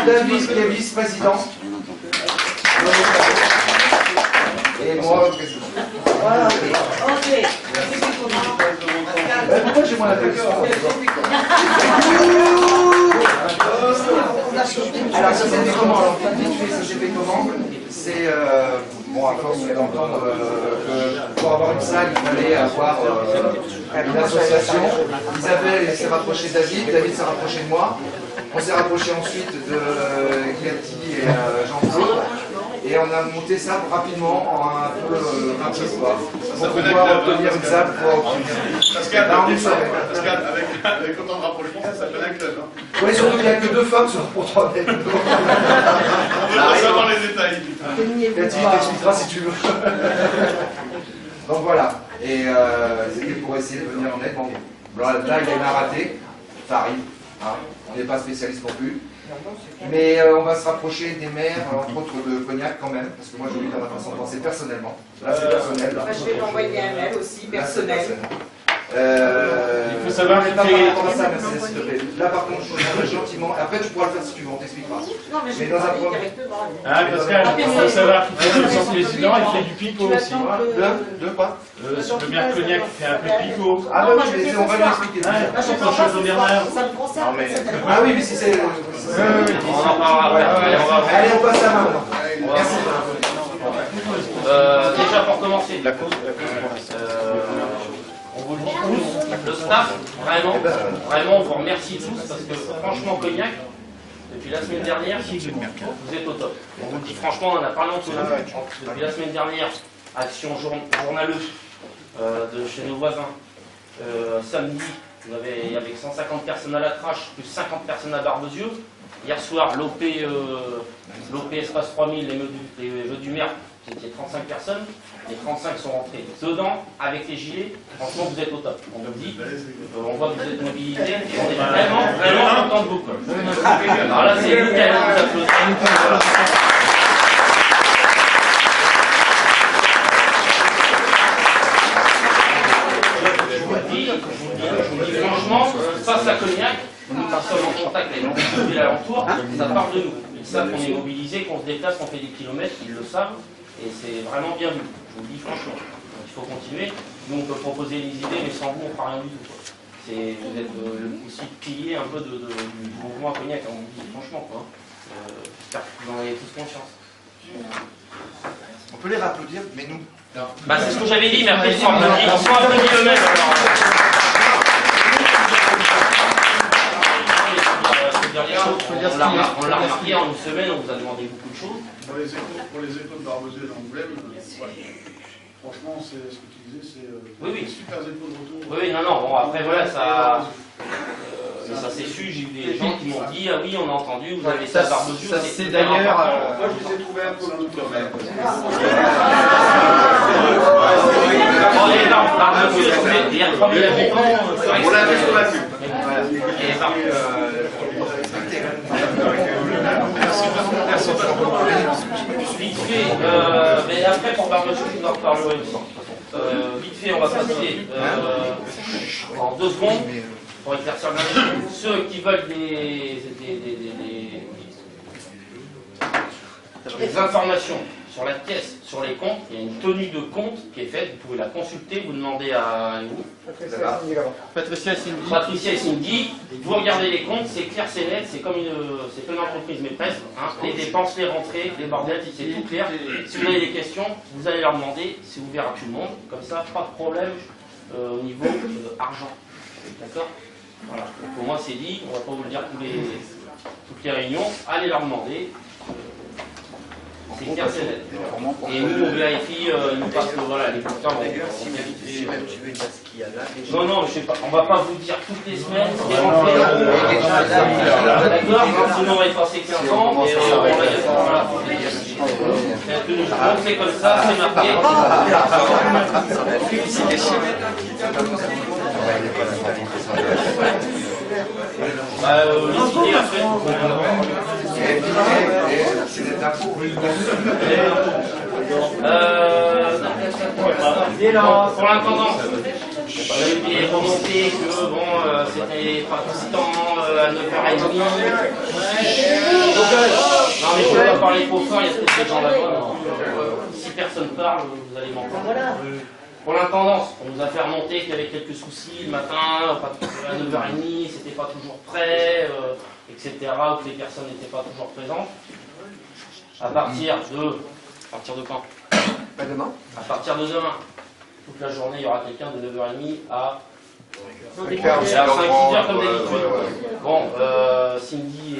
David qui est vice-président. Et moi, président. Voilà. Ok. Pourquoi j'ai moins l'attention? Alors, ça s'est fait comment? Alors, ça s'est fait comment? C'est, bon, à force d'entendre que pour avoir une salle, il fallait avoir une association. Isabelle s'est rapprochée de David, David s'est rapproché de moi. On s'est rapproché ensuite de Cathy et Jean-Claude. Et on a monté ça rapidement en un peu quoi, pour pouvoir obtenir une salle pour Pascal, avec autant de rapprochement, ça s'appelle un club. Oui, surtout qu'il n'y a que 2 femmes sur pour 3 mecs. On veut pas savoir les détails. Cathy t'expliquera si tu veux. Donc voilà. Et c'était pour essayer de venir en aide. Bon, là, il y en a raté. Ça arrive. Hein. On n'est pas spécialiste non plus. Mais on va se rapprocher des maires, entre autres de Cognac quand même, parce que moi je lui dans ma façon de penser personnellement. Là c'est personnel. Là. Je vais lui envoyer un mail aussi, personnel. Il faut savoir que là par contre, je voudrais gentiment. Après tu pourras le faire si tu veux, on t'expliquera. Non, mais je vais parler directement. Ah, Pascal, il faut savoir qu'il fait son président, il fait du pipeau aussi. De quoi? Le maire Cognac fait un peu de pipeau. Ah non, on va lui expliquer. Ça me concerne. Ah oui, mais si c'est. On en parlera après. Allez, on passe à main maintenant. Merci. Déjà pour commencer, on vous le dit tous, le staff, vraiment, on vous remercie tous parce que franchement, Cognac, depuis la semaine dernière, vous êtes au top. On vous le dit franchement, on en a parlé entre nous. Depuis la semaine dernière, action journaleuse de chez nos voisins. Samedi, il y avait 150 personnes à la Trache, plus 50 personnes à Barbezieux. Hier soir, l'OP Espace 3000, les vœux du maire, c'était 35 personnes. Les 35 sont rentrés dedans avec les gilets. Franchement, vous êtes au top. On vous dit, on voit que vous êtes mobilisés et on est vraiment content de vous. Alors là, c'est nickel, on vous applaudit. Je vous dis franchement, face à Cognac, nous sommes en contact avec l'ensemble de l'alentour, ça part de nous. Ils savent qu'on est mobilisés, qu'on se déplace, qu'on fait des kilomètres, ils le savent, et c'est vraiment bien vu. Je vous le dis franchement. Donc il faut continuer. Nous, on peut proposer des idées, mais sans vous, on ne fera rien du tout. Vous êtes aussi pilier un peu du mouvement à Cognac, on vous dit franchement. J'espère que vous en avez tous conscience. On peut les applaudir, mais nous. Bah, c'est ce que j'avais dit, mais après, ils sont applaudis eux-mêmes. On l'a remarqué en une semaine, on vous a demandé beaucoup de choses. Pour les échos de Barbezieux et d'Angoulême, franchement, c'est ce que tu disais, c'est des super échos de retour. Oui, non, bon, après, voilà, ça s'est su, j'ai eu des gens qui m'ont dit, ah oui, on a entendu, vous avez ça à Barbezieux. Ça c'est d'ailleurs. Moi, je les ai trouvés un peu dans tout quand même. Barbezieux, il y a 3000 habitants. On l'a fait sur la pub. Vite fait, mais après pour Barbezieux, je vous en reparlerai aussi. Vite fait, on va passer en 2 secondes pour éclaircir la question. Ceux qui veulent des informations sur la caisse, sur les comptes, il y a une tenue de compte qui est faite, vous pouvez la consulter, vous demandez à vous. Patricia Cindy. Patricia et Cindy, vous regardez les comptes, c'est clair, c'est net, c'est comme une entreprise, mais presque. Hein, les dépenses, les rentrées, les bordels, c'est tout clair. Si vous avez des questions, vous allez leur demander, c'est ouvert à tout le monde. Comme ça, pas de problème au niveau argent. D'accord? Voilà. Donc, pour moi, c'est dit, on ne va pas vous le dire toutes les réunions, allez leur demander. C'est clair, c'est net. Et nous, on vérifie, ils nous passent les bulletins. Si même tu veux une base qu'il y a là. Non, je sais pas. On va pas vous dire toutes les semaines ce qui est rentré. D'accord? Sinon, on va effacer 15 ans. Et on va y voilà. Donc, c'est comme ça, c'est marqué. Les idées après. C'est des impôts. Pour l'intendance, il est remonté que bon, c'était pas tout le temps à 9h30. Donc mais je ne vais pas parler trop fort, il y a peut-être des gens là-bas. Si personne parle, vous allez m'entendre. Voilà. Pour l'intendance, on nous a fait remonter qu'il y avait quelques soucis le matin, à 9h30, c'était pas toujours prêt, etc., ou que les personnes n'étaient pas toujours présentes. À partir de quand? Pas demain. À partir de demain. Toute la journée, il y aura quelqu'un de 9h30 à 5-6 heures comme d'habitude. Bon, Cindy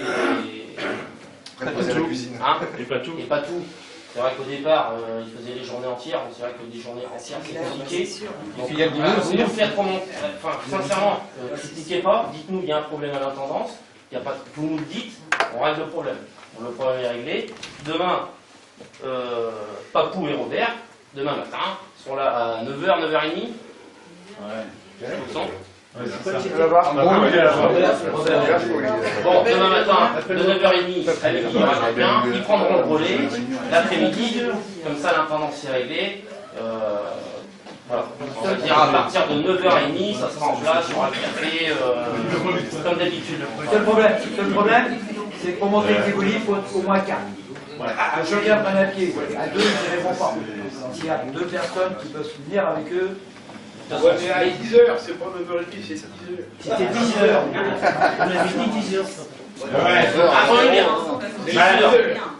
Préposer la cuisine. et pas tout. C'est vrai qu'au départ, il faisait les journées entières. C'est vrai que des journées entières, c'est compliqué. Donc, vous nous faites remonter. Enfin, sincèrement, critiquez pas. Dites-nous, il y a un problème à l'intendance. Vous nous le dites, on règle le problème. Le problème est réglé. Demain, Papou et Robert, demain matin, sont là à 9h, 9h30. Bon, demain matin, de 9h30 à midi, il y aura quelqu'un, ils prendront le relais. L'après-midi, comme ça l'intendance est réglée. Voilà. On va dire à partir de 9h30, ça sera en place, il y aura le café, comme d'habitude. Le problème, c'est que pour monter le Tivoli, il faut au moins 4. Le chaudière prenne à pied. À 2, ils ne répondent pas. S'il y a 2 personnes qui peuvent venir avec eux. Ouais, mais à 10h, c'est pas 9h30, c'est 10h. C'était 10h. On avait dit 10h. Ouais. Attendez bien.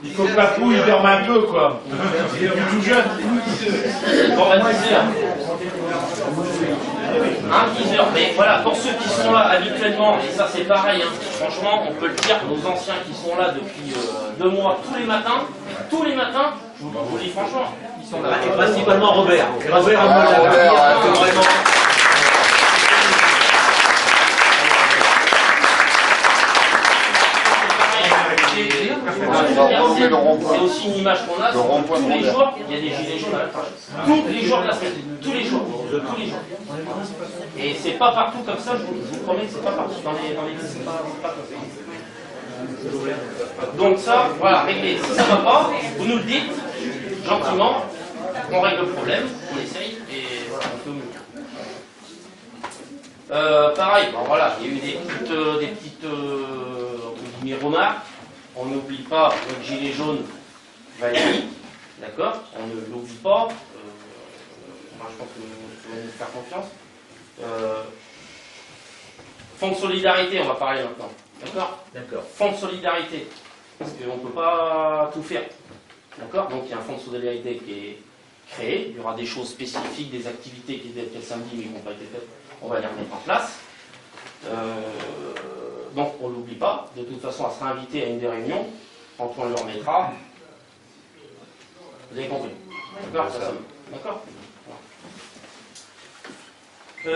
Il faut que Papou il dorme un peu quoi. Il est tout jeune. Bon, à 10h. 10h. Mais voilà, pour ceux qui sont là habituellement, et ça c'est pareil, hein, franchement, on peut le dire, nos anciens qui sont là depuis 2 mois, tous les matins, je vous le dis franchement, ils sont là. Et principalement Robert. Robert, vraiment. C'est aussi une image qu'on a, tous les jours, il y a des gilets jaunes à la plage. Tous les jours de la semaine, tous les jours. Et c'est pas partout comme ça, je vous promets que c'est pas partout. Dans les villes, c'est pas comme ça. Donc ça, voilà, réglé. Si ça va pas, vous nous le dites, gentiment, on règle le problème, on essaye, et voilà, on peut mieux. Pareil, bon, voilà, il y a eu des petites remarques. On n'oublie pas notre gilet jaune Valérie, d'accord? On ne l'oublie pas. Moi, je pense que vous allez nous faire confiance. Fonds de solidarité, on va parler maintenant. D'accord? D'accord. Fonds de solidarité. Parce qu'on ne peut pas tout faire. D'accord? Donc il y a un fonds de solidarité qui est créé. Il y aura des choses spécifiques, des activités qui étaient faites samedi mais qui n'ont pas été faites. On va les remettre en place. Donc on ne l'oublie pas, de toute façon elle sera invitée à une des réunions, quand on le remettra. Vous avez compris? D'accord? D'accord? 4-5.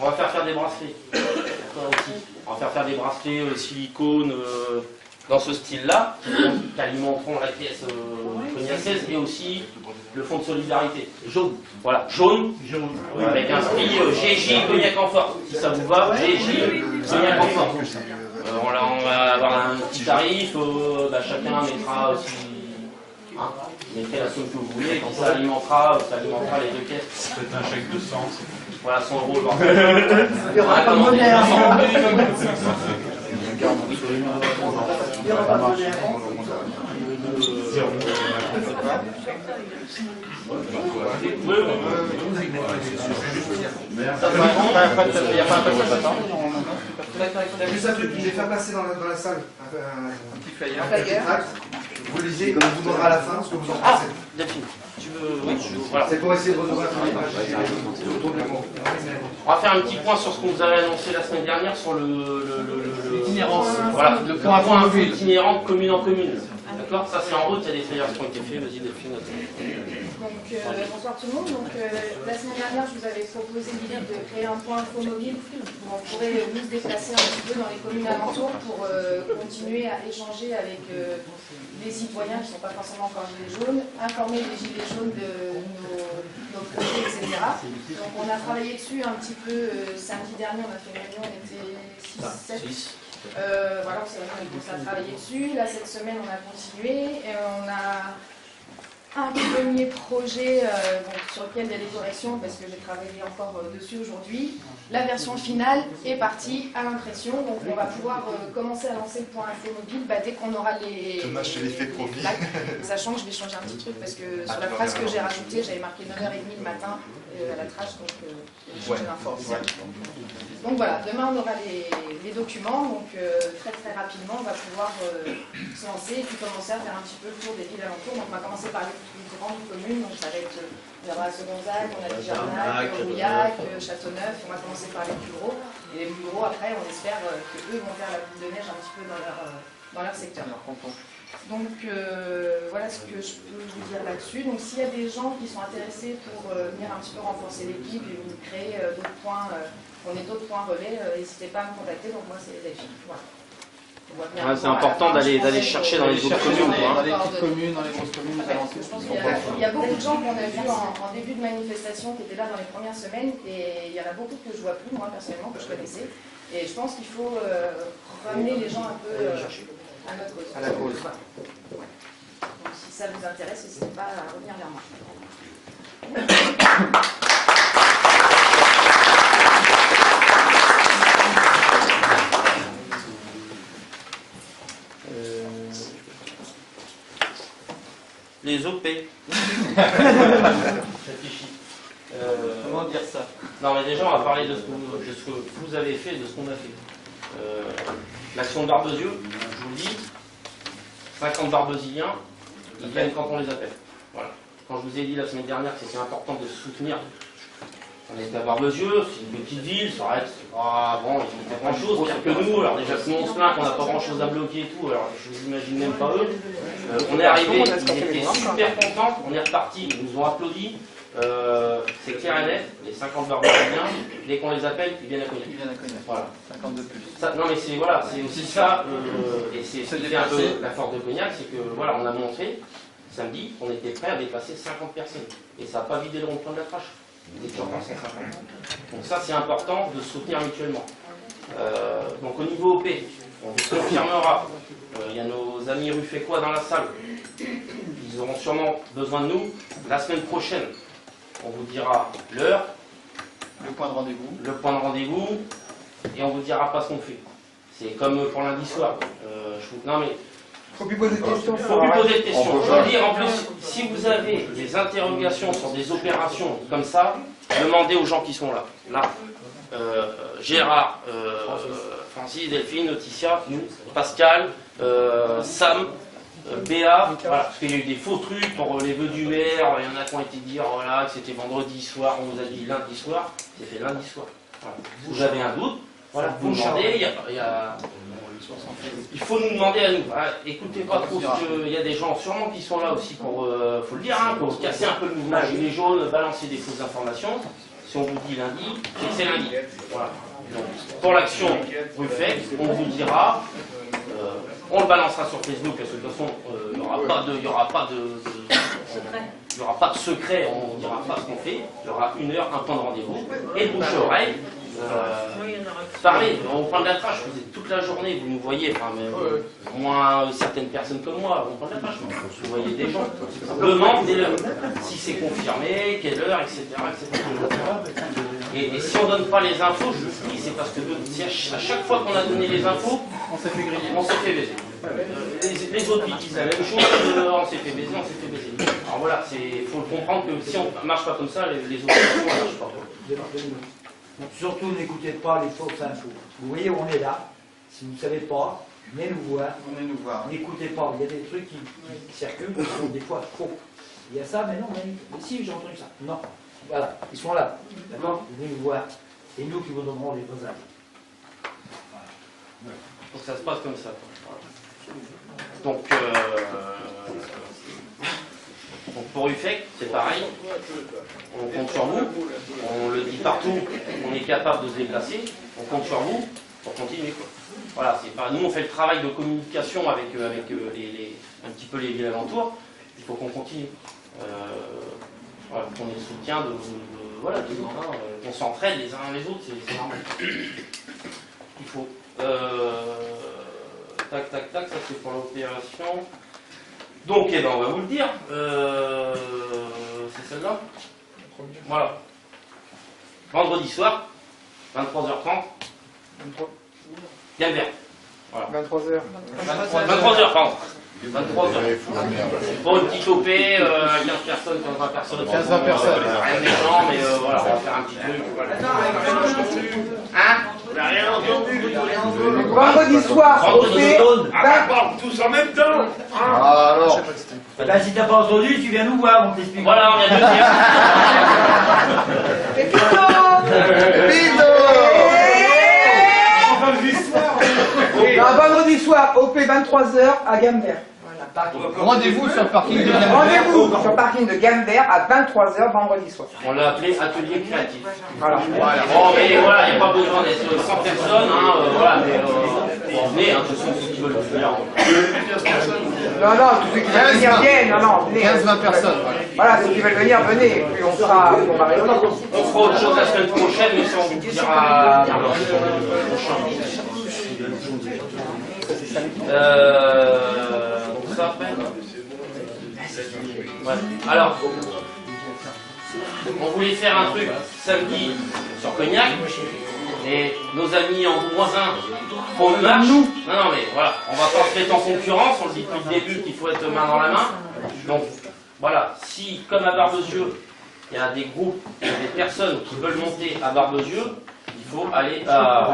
On va faire des bracelets. On va faire des bracelets silicone dans ce style-là, qui alimenteront la caisse cognacée et aussi le fonds de solidarité. Jaune. Voilà, jaune. Avec inscrit GJ Cognac en force. Si ça vous va, GJ Cognac en force. On va avoir un petit tarif, chacun mettra aussi. Vous mettez la somme que vous voulez, et puis ça alimentera les 2 caisses. Faites un chèque de 100. Voilà, 100 €. Il y aura pas de monnaie. Il y aura pas de monnaie. Il n'y a pas un passage à temps. Il y a juste un truc, je vais faire passer dans la salle un petit flyer. Vous lisez, on vous donnera à la fin ce que vous en pensez. Delphine, tu veux. Oui, voilà. C'est pour essayer de renouveler l'image. On va faire un petit point sur ce qu'on vous avait annoncé la semaine dernière sur L'itinérance. Voilà, le point itinérant de commune en commune. D'accord? Ça c'est en route, il y a des flyers qui ont été faits. Vas-y Delphine. Bonsoir tout le monde. La semaine dernière, je vous avais proposé l'idée de créer un point info mobile où on pourrait nous se déplacer un petit peu dans les communes alentours pour continuer à échanger avec les citoyens qui ne sont pas forcément encore gilets jaunes, informer les gilets jaunes de nos projets, etc. Donc on a travaillé dessus un petit peu samedi dernier, on a fait une réunion, on était 6-7. Voilà, on s'est travaillé dessus. Là, cette semaine, on a continué et on a un premier projet sur lequel il y a des corrections parce que j'ai travaillé encore dessus aujourd'hui. La version finale est partie à l'impression, donc on va pouvoir commencer à lancer le point info mobile dès qu'on aura les plaques, sachant que je vais changer un petit truc parce que sur la phrase que j'ai rajoutée, j'avais marqué 9h30 le matin à la trace, donc j'ai changé l'info. Donc voilà, demain on aura les documents, donc très rapidement on va pouvoir se lancer et puis commencer à faire un petit peu le tour des villes alentours. Donc on va commencer par les plus grandes communes, donc ça va être Gonzague, on a dit Jarnac, Rouillac, Châteauneuf, on va commencer par les plus gros. Et les plus gros après on espère qu'eux vont faire la boule de neige un petit peu dans leur secteur. Donc voilà ce que je peux vous dire là-dessus. Donc s'il y a des gens qui sont intéressés pour venir un petit peu renforcer l'équipe et vous créer d'autres points, on est d'autres points relais, n'hésitez pas à me contacter. Donc moi c'est Delphine. Voilà. C'est important d'aller chercher dans les autres communes. Dans les petites communes, dans les grosses communes. Je pense qu'il y a beaucoup de gens qu'on a vus en début de manifestation qui étaient là dans les premières semaines et il y en a beaucoup que je ne vois plus, moi personnellement, que je connaissais. Et je pense qu'il faut ramener les gens un peu à notre cause. À la cause. Ouais. Donc si ça vous intéresse, n'hésitez pas à revenir vers moi. Les OP. Comment dire ça? Non, mais déjà, on va parler de ce que vous avez fait, de ce qu'on a fait. L'action de Barbezieux, je vous le dis, 50 Barbeziliens, ils viennent quand on les appelle. Voilà. Quand je vous ai dit la semaine dernière que c'était important de soutenir, on était à Barbezieux, c'est une petite ville, ça arrête. Ah bon, ils n'ont pas grand chose, pire que nous. Alors déjà, nous on se plaint qu'on n'a pas grand chose à bloquer et tout, alors je vous imagine même pas eux. On est arrivé, ils étaient super contents, on est reparti, ils nous ont applaudi. C'est clair et net, les 50 Barbeziliens, dès qu'on les appelle, ils viennent à Cognac. Voilà. 50 de plus. Ça, non mais c'est voilà, c'est aussi ça, et c'est ce qui fait un peu la force de Cognac, c'est que voilà, on a montré samedi qu'on était prêt à dépasser 50 personnes. Et ça n'a pas vidé le rond-point de la Trache. Il est toujours dans 150. Donc ça c'est important de soutenir mutuellement. Donc au niveau OP, on vous confirmera, il y a nos amis ruffécois dans la salle, ils auront sûrement besoin de nous. La semaine prochaine, on vous dira l'heure, le point de rendez-vous, et on vous dira pas ce qu'on fait. C'est comme pour lundi soir. Non mais Faut plus poser de questions. faut plus poser de questions. Je veux dire, en plus, si vous avez des interrogations sur des opérations comme ça, demandez aux gens qui sont là. Là, Gérard, Francis, Delphine, Laetitia, nous, Pascal, Sam, Béa, voilà, parce qu'il y a eu des faux trucs pour les vœux du maire, il y en a qui ont été dire voilà, que c'était vendredi soir, on nous a dit lundi soir, c'est fait lundi soir. Voilà. Si vous avez un doute, voilà, vous demandez, il faut nous demander à nous. Écoutez pas trop, il y a des gens sûrement qui sont là aussi pour, faut le dire, pour casser un peu le mouvement gilet jaune, balancer des fausses informations. Si on vous dit lundi, c'est lundi. Voilà. Donc, pour l'action Ruffec, on vous dira, on le balancera sur Facebook, parce que de toute façon, il n'y aura pas de secret, on ne dira pas ce qu'on fait, il y aura une heure, un point de rendez-vous, et le bouche-oreille. Parlez, on prend de la trache, vous êtes toute la journée, vous nous voyez, enfin, même, moins certaines personnes comme moi, on prend de la trache, vous voyez des gens, demandez-leur si c'est confirmé, quelle heure, etc. Et si on ne donne pas les infos, je vous dis, c'est parce que à chaque fois qu'on a donné les infos, on s'est fait griller, on s'est fait baiser. Les autres ils disent la même chose, on s'est fait baiser, on s'est fait baiser. Alors voilà, il faut comprendre que si on ne marche pas comme ça, les autres infos ne marchent pas. Surtout, n'écoutez pas les fausses infos. Vous voyez où on est là. Si vous ne savez pas, venez nous voir. N'écoutez pas. Il y a des trucs qui circulent, qui sont des fois faux. Il y a ça, mais non, mais si, j'ai entendu ça. Non. Voilà, ils sont là. D'accord? Venez nous voir. Et nous qui vous donnerons les vrais avis. Donc ça se passe comme ça. Donc pour UFEC, c'est pareil. On compte sur vous. On le dit partout. On est capable de se déplacer. On compte sur vous pour continuer. Voilà, c'est pas nous. On fait le travail de communication avec un petit peu les villes alentours. Il faut qu'on continue. Voilà, qu'on ait le soutien voilà, des autres. On s'entraide les uns les autres. C'est normal. Il faut. Tac, tac, tac. Ça c'est pour l'opération. Donc, eh ben, on va vous le dire. C'est celle-là. Voilà. Vendredi soir, 23h30. Galbert. Voilà. 23h. 23h, pardon. 23h. Pour une petite OP, 15 personnes, 20 personnes. 15-20 personnes. Rien de méchant, mais voilà, on va faire un petit truc. Voilà. Hein? On n'a rien entendu. Vendredi soir, Vendredi OP. Tous en même temps. Ah alors. Eh ben, si t'as pas entendu, tu viens nous voir, on t'explique. Voilà, on vient de le dire. Vendredi soir, OP 23h à Gambert. Rendez-vous sur le parking de Gambert. Rendez-vous sur le parking de Gambert à 23h vendredi soir. On l'a appelé atelier créatif. Voilà. Bon, mais voilà, il n'y a pas besoin d'être 100 personnes, hein, voilà, mais venez, hein, de toute façon, ceux qui veulent le faire. Non, tous ceux qui veulent venir viennent. Non, venez. 15-20 personnes. Voilà, ceux qui veulent venir, venez. Et puis on va rester. On fera autre chose la semaine prochaine, mais ça on vous dira donc ça après. Ouais. Alors, on voulait faire un truc samedi sur Cognac, et nos amis en voisin font une marche. Non, mais voilà, on va pas se mettre en concurrence, on le dit depuis le début qu'il faut être main dans la main. Donc voilà, si comme à Barbezieux, il y a des groupes, des personnes qui veulent monter à Barbezieux, il faut aller à...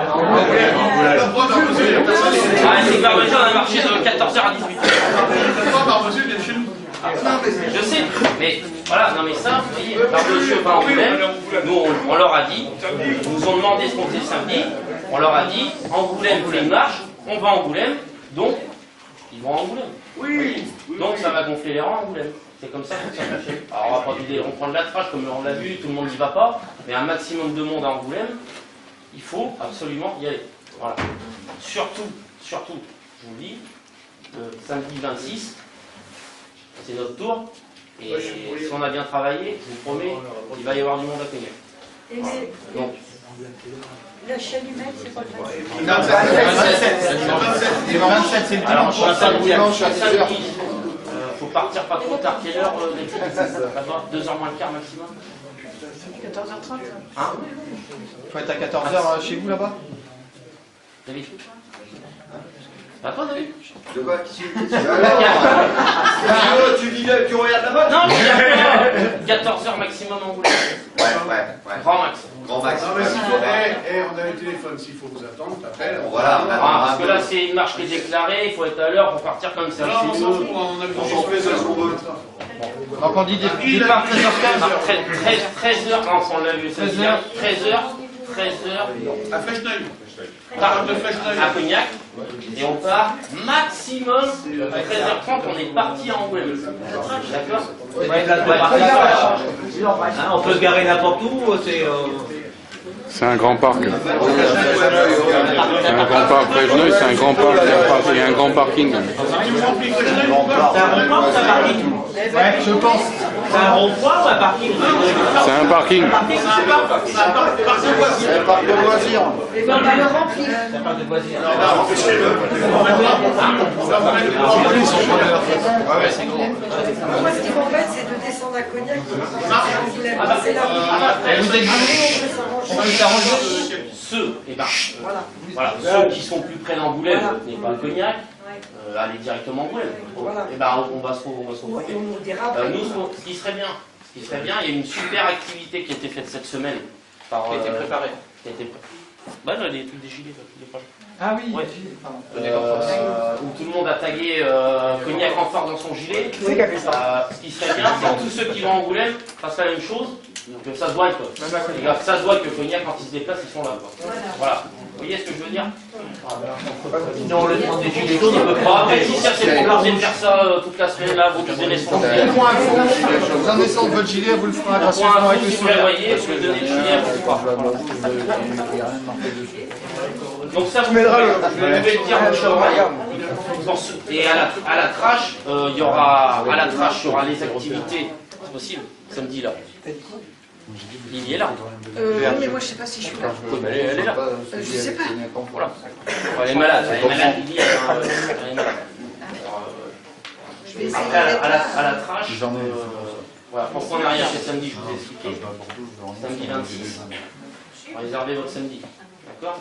c'est Barbezieux, on a marché de 14h à 18h. Je sais, mais voilà, non mais ça, vous voyez, Barbezieux, pas Angoulême, nous on leur a dit, ils nous ont demandé ce qu'on faisait samedi, on leur a dit, Angoulême fait une marche, on va à Angoulême, donc ils vont à Angoulême. Oui. Donc ça va gonfler les rangs à Angoulême. C'est comme ça que ça fonctionne. Alors on va pas vider, on prend de la trash comme on l'a vu, tout le monde n'y va pas, mais un maximum de monde à Angoulême, il faut absolument y aller. Voilà. Surtout, je vous le dis, le samedi 26, c'est notre tour, et si on a bien travaillé, je vous promets, il va y avoir du monde à Cognac. Donc, la chalumette, c'est pas le 27, c'est le alors, dimanche. samedi, faut partir pas trop tard. Quelle heure les filles? 2h moins le quart maximum. 14h30. Hein? Faut être à 14h chez vous là-bas. David? Pas toi, David? De quoi? Tu dis tu regardes là-bas? Non, 14h maximum en Angoulême. Ouais. Grand max. Non, mais s'il faut, on a un téléphone, s'il faut vous attendre, t'appelles. Voilà. Parce que là, c'est une marche qui est déclarée, il faut être à l'heure pour partir comme ça. Non, on s'en fout, on a vu sur les heures qu'on veut. Donc on dit départ 13h15. 13h, non, on l'a vu, 13h. À Fecheneuil. Part de Fecheneuil à Cognac, et on part maximum à 13h30, on est parti à Angoulême. D'accord? On peut se garer n'importe où, C'est un grand parc. C'est un grand parc. Fecheneuil, c'est un grand parc. Il y a un grand parking. C'est un rond-point ou c'est un parking? Ouais, je pense. C'est un rond-point ou un parking? C'est un parking. C'est un parc de loisirs. Et bien on va le remplir. C'est un parc de loisirs. Ouais, c'est gros. Moi, ce qui m'embête, c'est de descendre à Cognac. C'est là où Vous êtes on va les arranger. Ceux, voilà, ceux qui sont plus près d'Angoulême, n'est pas à Cognac, allez directement à Angoulême. Et ben on va se retrouver. Nous, ce qui serait bien, il y a une super activité qui a été faite cette semaine. Qui a été préparée. Bah là, les trucs des gilets, les pages. Ah oui, Ouais. Où tout le monde a tagué Cognac en fort dans son gilet. Ce qui serait bien, c'est que tous ceux qui vont à Angoulême fassent la même chose, que ça se voit quoi. Que ça se voit que Cognac, quand ils se déplacent, ils sont là quoi. Voilà. Vous voyez ce que je veux dire? Non, le temps des gilets jaunes, on peut pas. Après, si ça c'est pour de faire ça toute la semaine là, vous devez les soins. Point info, vous en descendez votre gilet, vous le ferez gracieusement avec le Si vous sourire. voyez, je vais donner le gilet à vous voir. Donc ça, vous pouvez le dire au chevreuil. Et à la trash, il y aura les activités, c'est possible, samedi là. Lily est là. Oui, mais moi, je sais pas si je suis là. Elle est là. Je sais pas. Voilà. Elle est malade, Lily. Elle est malade. Je vais essayer. Après, à la trache, voilà, pourquoi on arrive c'est samedi, je vous ai expliqué. Samedi 26. Réservez votre samedi. D'accord?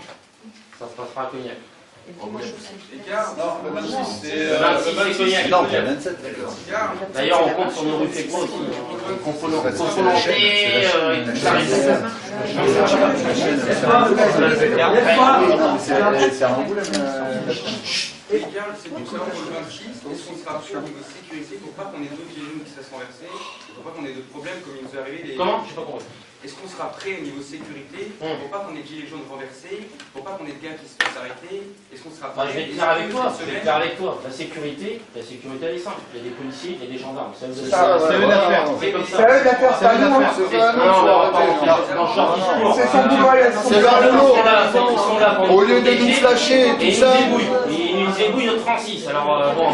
Ça se passera à Cognac. Non, le 26, Le 26, c'est Cognac. Non, c'est le 27. D'ailleurs, on compte sur nos rues Féco aussi. Confolonté, et tout ça. C'est un Angoulême. Les gars, c'est pour savoir pour le 26, est-ce qu'on sera prêt au niveau sécurité pour pas qu'on ait d'autres gilets jaunes qui se fassent renverser, pour pas qu'on ait d'autres problèmes comme il nous est arrivé les... Comment? Je sais pas compris. Est-ce qu'on sera prêt au niveau sécurité pour pas qu'on ait de gilets jaunes renversés, pour pas qu'on ait de gars qui se fassent arrêter? Est-ce qu'on sera prêt? Je vais être clair avec toi, La sécurité, elle est simple. Il y a des policiers, il y a des gendarmes. C'est eux d'affaire. C'est comme ça. C'est eux d'affaire, c'est pas nous. C'est ça qui doit être. C'est leur boulot. Au lieu de nous flasher et tout ça. Ils nous ébouillent notre 36. Alors, bon,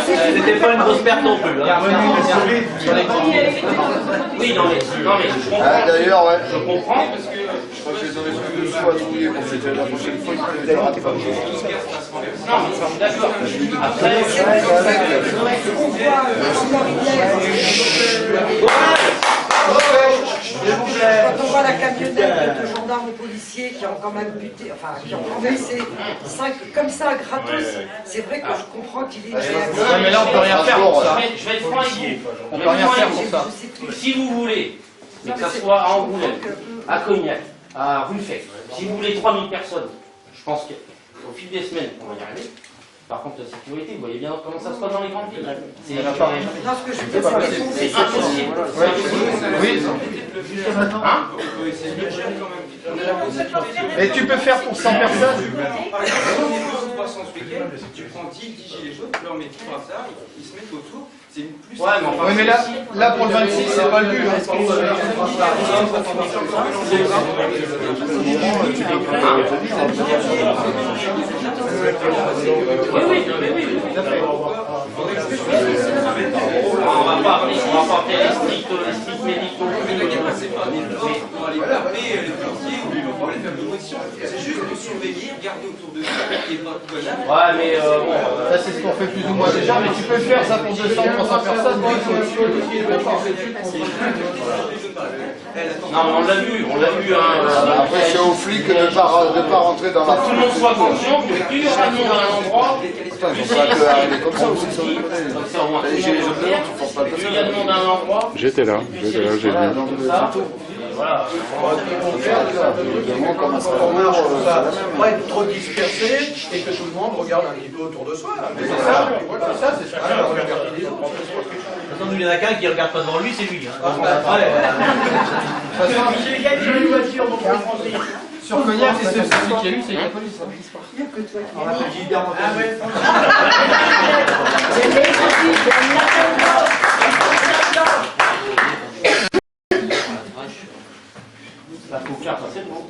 c'était pas une grosse perte non plus. Oui, non, mais je comprends. D'ailleurs, ouais. Je comprends. Je crois que les aurais plus de fois trouillés pour la prochaine fois. Non, mais je suis d'accord. Après, quand on voit la camionnette de gendarmes et policiers qui ont quand même buté, enfin qui ont renversé 5 comme ça gratos, c'est vrai que je comprends qu'il est. Ouais, mais là on peut rien faire pour ça. je vais être franc avec vous. On peut rien faire pour ça. Si vous voulez, mais que ça soit à Angoulême, à Cognac, à Ruffec, si vous voulez 3000 personnes, je pense qu'au fil des semaines, on va y arriver. Par contre, la sécurité, vous voyez bien comment ça se passe dans les grandes villes. C'est impossible. Oui. Hein? Mais tu peux faire pour 100 personnes. Tu prends 10 gilets jaunes, tu leur mets 10 brassards, ils se mettent autour. C'est plus. Ouais, mais enfin. Oui, mais là pour le 26, c'est pas le but. Oui, tout à fait. On va pas appeler les stricts médicaux. On va les taper, les policiers, on va les faire de l'opposition. C'est juste de surveiller, regarder autour de nous, et pas tout bonheur. Ouais, mais bon. Ça, c'est ce qu'on fait plus ou moins déjà, mais tu peux faire ça pour 200, 300 personnes. Non, mais on l'a vu, Après, c'est aux flics de ne pas rentrer dans la. Tout le monde soit conscient que plus il y aura de monde à un endroit, Attends, ils vont pas arriver comme ça aussi, sans déconner. Les gilets jaunes, tu forces pas le plus il y a de monde à un endroit. J'étais là, j'ai vu. Ça, voilà. Pas être trop dispersé et que tout le monde regarde un petit peu autour de soi. C'est ça, voilà, ça c'est ça. Il y en a qu'un qui regarde pas devant lui, c'est lui. Sur Cognac, c'est celui qui a eu, c'est la police. Il n'y a que toi qui La coquin, ça c'est bon.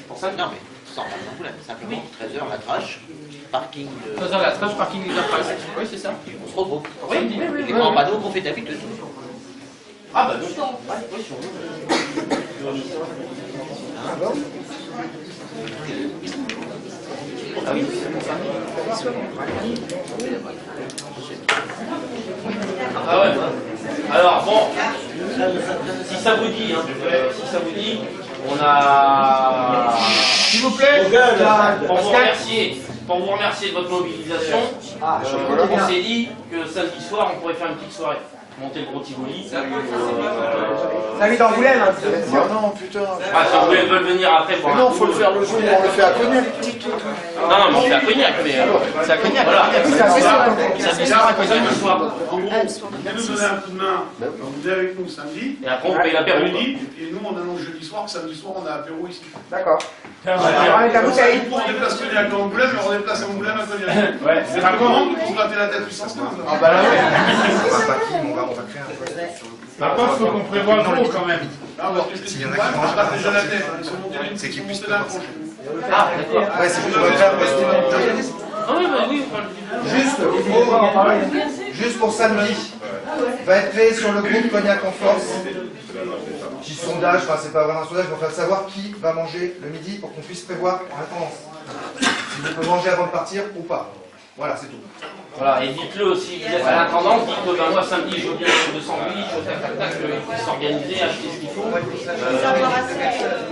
Pour ça, Non, mais sans problème. Simplement, 13h la trache, parking. 13h la trache, parking des presse. Oui, c'est ça. On se retrouve. oui. Les grands panneaux qu'on fait d'habitude. Ah bah bien sûr. Oui, sur Ah oui, ah ouais. Alors bon, si ça vous dit, on a. S'il vous plaît, pour vous remercier de votre mobilisation, on s'est dit que samedi soir on pourrait faire une petite soirée. Monter le gros Tivoli. La vie d'Angoulême, hein. Non, putain. Ah, si vous voulez venir après pour. Non, faut le faire le jour où on le fait à Cognac. Non, mais on fait à Cognac, mais. c'est à Cognac. Voilà. Samedi soir à Cognac. En gros, vous nous donnez un coup de main, vous êtes avec nous samedi. Et après on paye l'apéro. Et nous, on annonce jeudi soir que samedi soir, on a apéro ici. D'accord. On déplace Cognac à Angoulême, mais on déplace Angoulême à Cognac. Ouais, c'est pas comment pour se gratter la tête 815. Ah bah là, ouais. On va créer un poste sur le coup. Par contre, il faut qu'on prévoie gros quand même. Ah, parce que c'est déjà la tête. Ils sont montés d'un projet. Ah, d'accord. Ouais, c'est pour faire Ah oui, bah oui. Juste pour samedi, va être créé sur le groupe Cognac en force. Petit sondage, enfin c'est pas vraiment un sondage, mais on va savoir qui va manger le midi pour qu'on puisse prévoir en attendance. Si on peut manger avant de partir ou pas. Voilà, c'est tout. Voilà, et dites-le si vous êtes à l'intendance, dites que ben, moi samedi je veux bien un 208, tac tac tac, il faut s'organiser, acheter ce qu'il faut.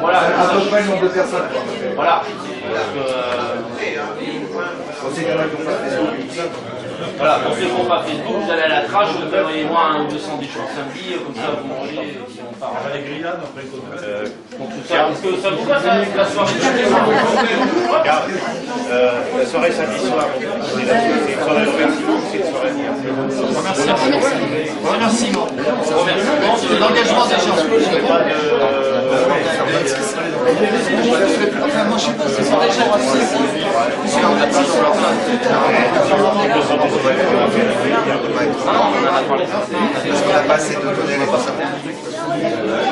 Voilà, à peu près le nombre de personnes. Voilà. Voilà, pour ceux qui n'ont pas Facebook, vous allez à la trace, vous envoyez-moi un ou deux sandwichs le samedi, comme ça vous mangez et puis on part. Les grillades après Donc tout ça, est-ce que ça vous va ça, la soirée Regarde, la soirée samedi soir, c'est une soirée de remerciement ou c'est une soirée de Remerciement. remerciement. L'engagement des gens. Enfin, moi je sais pas, c'est déjà parce qu'on n'a pas assez de données les personnes.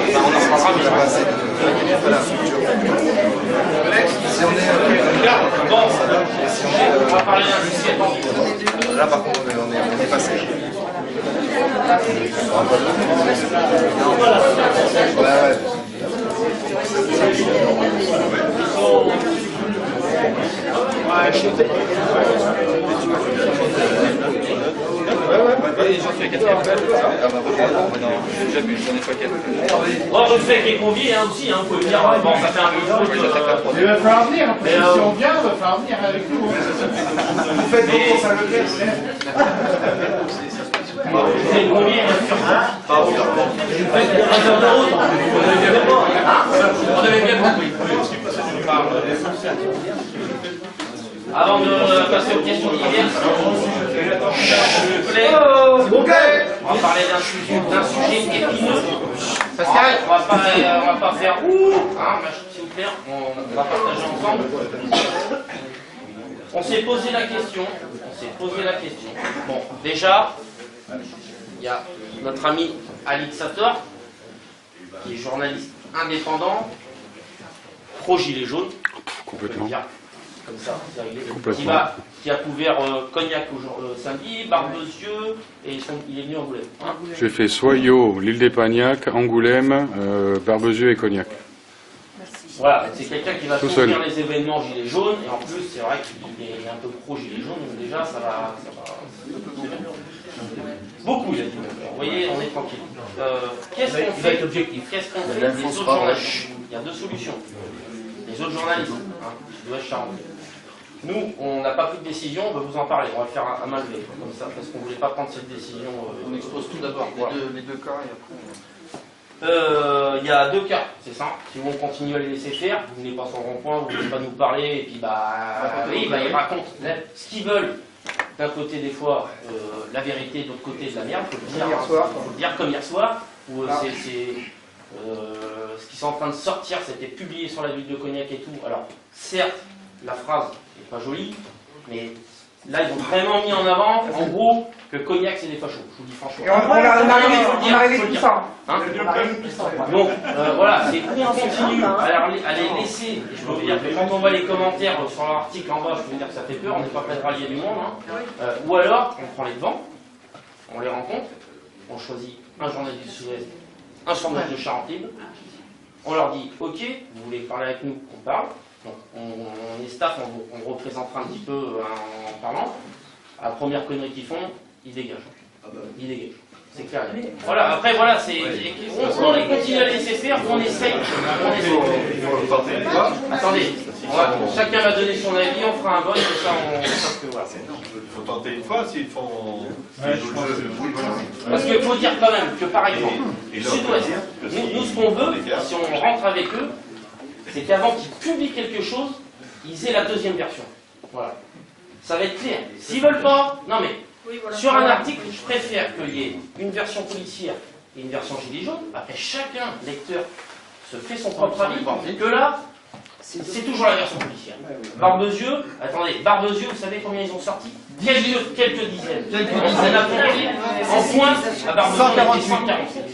On en parlera, mais on n'a pas assez de la structure. Si on est... Bon, on va parler d'un sujet. Là par contre on est passé. Ouais, ouais. Bon, je sais qu'il est convié hein, aussi, hein, vous pouvez me dire, bon, ça fait un peu de truc. Il va falloir venir, parce que si on vient, il va falloir venir avec nous. Vous faites vos courses à Leclerc, Vous êtes convié, bien sûr. On avait bien compris. Avant de passer aux questions diverses, s'il vous plaît, on va parler d'un sujet épineux. Pascal, on va pas faire ouh, hein, s'il vous plaît, on va partager ensemble. On s'est posé la question. Bon, déjà, il y a notre ami Alix Sator, qui est journaliste indépendant, pro-gilet jaune. Complètement. Comme ça, c'est réglé. Complètement. Qui a couvert Cognac samedi, Barbezieux, et il est venu à Angoulême. Hein, J'ai fait Soyaux, l'île des Pagnacs, Angoulême, Barbezieux et Cognac. voilà, c'est quelqu'un qui va Tout couvrir seul. les événements gilets jaunes, et en plus, c'est vrai qu'il est un peu pro-gilet jaune, donc déjà, ça va. Beaucoup, il a dit. Vous voyez, on est tranquille. Qu'est-ce qu'on fait des autres journalistes? Il y a deux solutions. Les autres journalistes, Sud-Ouest Charente. Nous, on n'a pas pris de décision, on va vous en parler, on va le faire à main levée, comme ça, parce qu'on ne voulait pas prendre cette décision. On expose tout d'abord, les deux cas, et après... Il y a deux cas, c'est simple. Si on continue à les laisser faire, vous venez pas sur le rond-point, vous ne voulez pas nous parler, et puis ils racontent ce qu'ils veulent. D'un côté, des fois, la vérité, de l'autre côté, de la merde, il faut le dire comme hier soir, où ce qui sont en train de sortir, c'était publié sur la ville de Cognac et tout. Alors, certes, la phrase n'est pas jolie, mais là, ils ont vraiment mis en avant, en gros, que Cognac, c'est des fachos. Je vous dis franchement. On arrive tout ça. Donc, voilà, c'est où on continue à les laisser. Et je peux vous dire que quand on voit les commentaires sur l'article en bas, je peux vous dire que ça fait peur, on n'est pas prêt de rallier du monde. Hein. Ou alors, on prend les devants, on les rencontre, on choisit un journaliste du Sud-Ouest, un journaliste de Charente-Libre, on leur dit, ok, vous voulez parler avec nous, on parle. Donc, on est staff, on représentera un petit peu en parlant. À la première connerie qu'ils font, ils dégagent. Ils dégagent. C'est clair. Voilà, après, voilà, c'est. On les continue à laisser faire, on essaye. Attendez, chacun va donner son avis, on fera un vote, et ça, on. Voilà. Il faut tenter une fois, s'ils font. Parce qu'il faut dire quand même que, par exemple, Sud-Ouest, nous, ce qu'on veut, si on rentre avec eux, c'est qu'avant qu'ils publient quelque chose, ils aient la deuxième version. Voilà. Ça va être clair. S'ils veulent pas, non mais, sur un article, je préfère qu'il y ait une version policière et une version gilet jaune. Après, chacun, lecteur, se fait son propre avis. Que là, c'est toujours la version policière. Barbezieux, attendez, Barbezieux, vous savez combien ils ont sorti? Quelques dizaines. On a compris, en pointe, à Barbezieux, 148.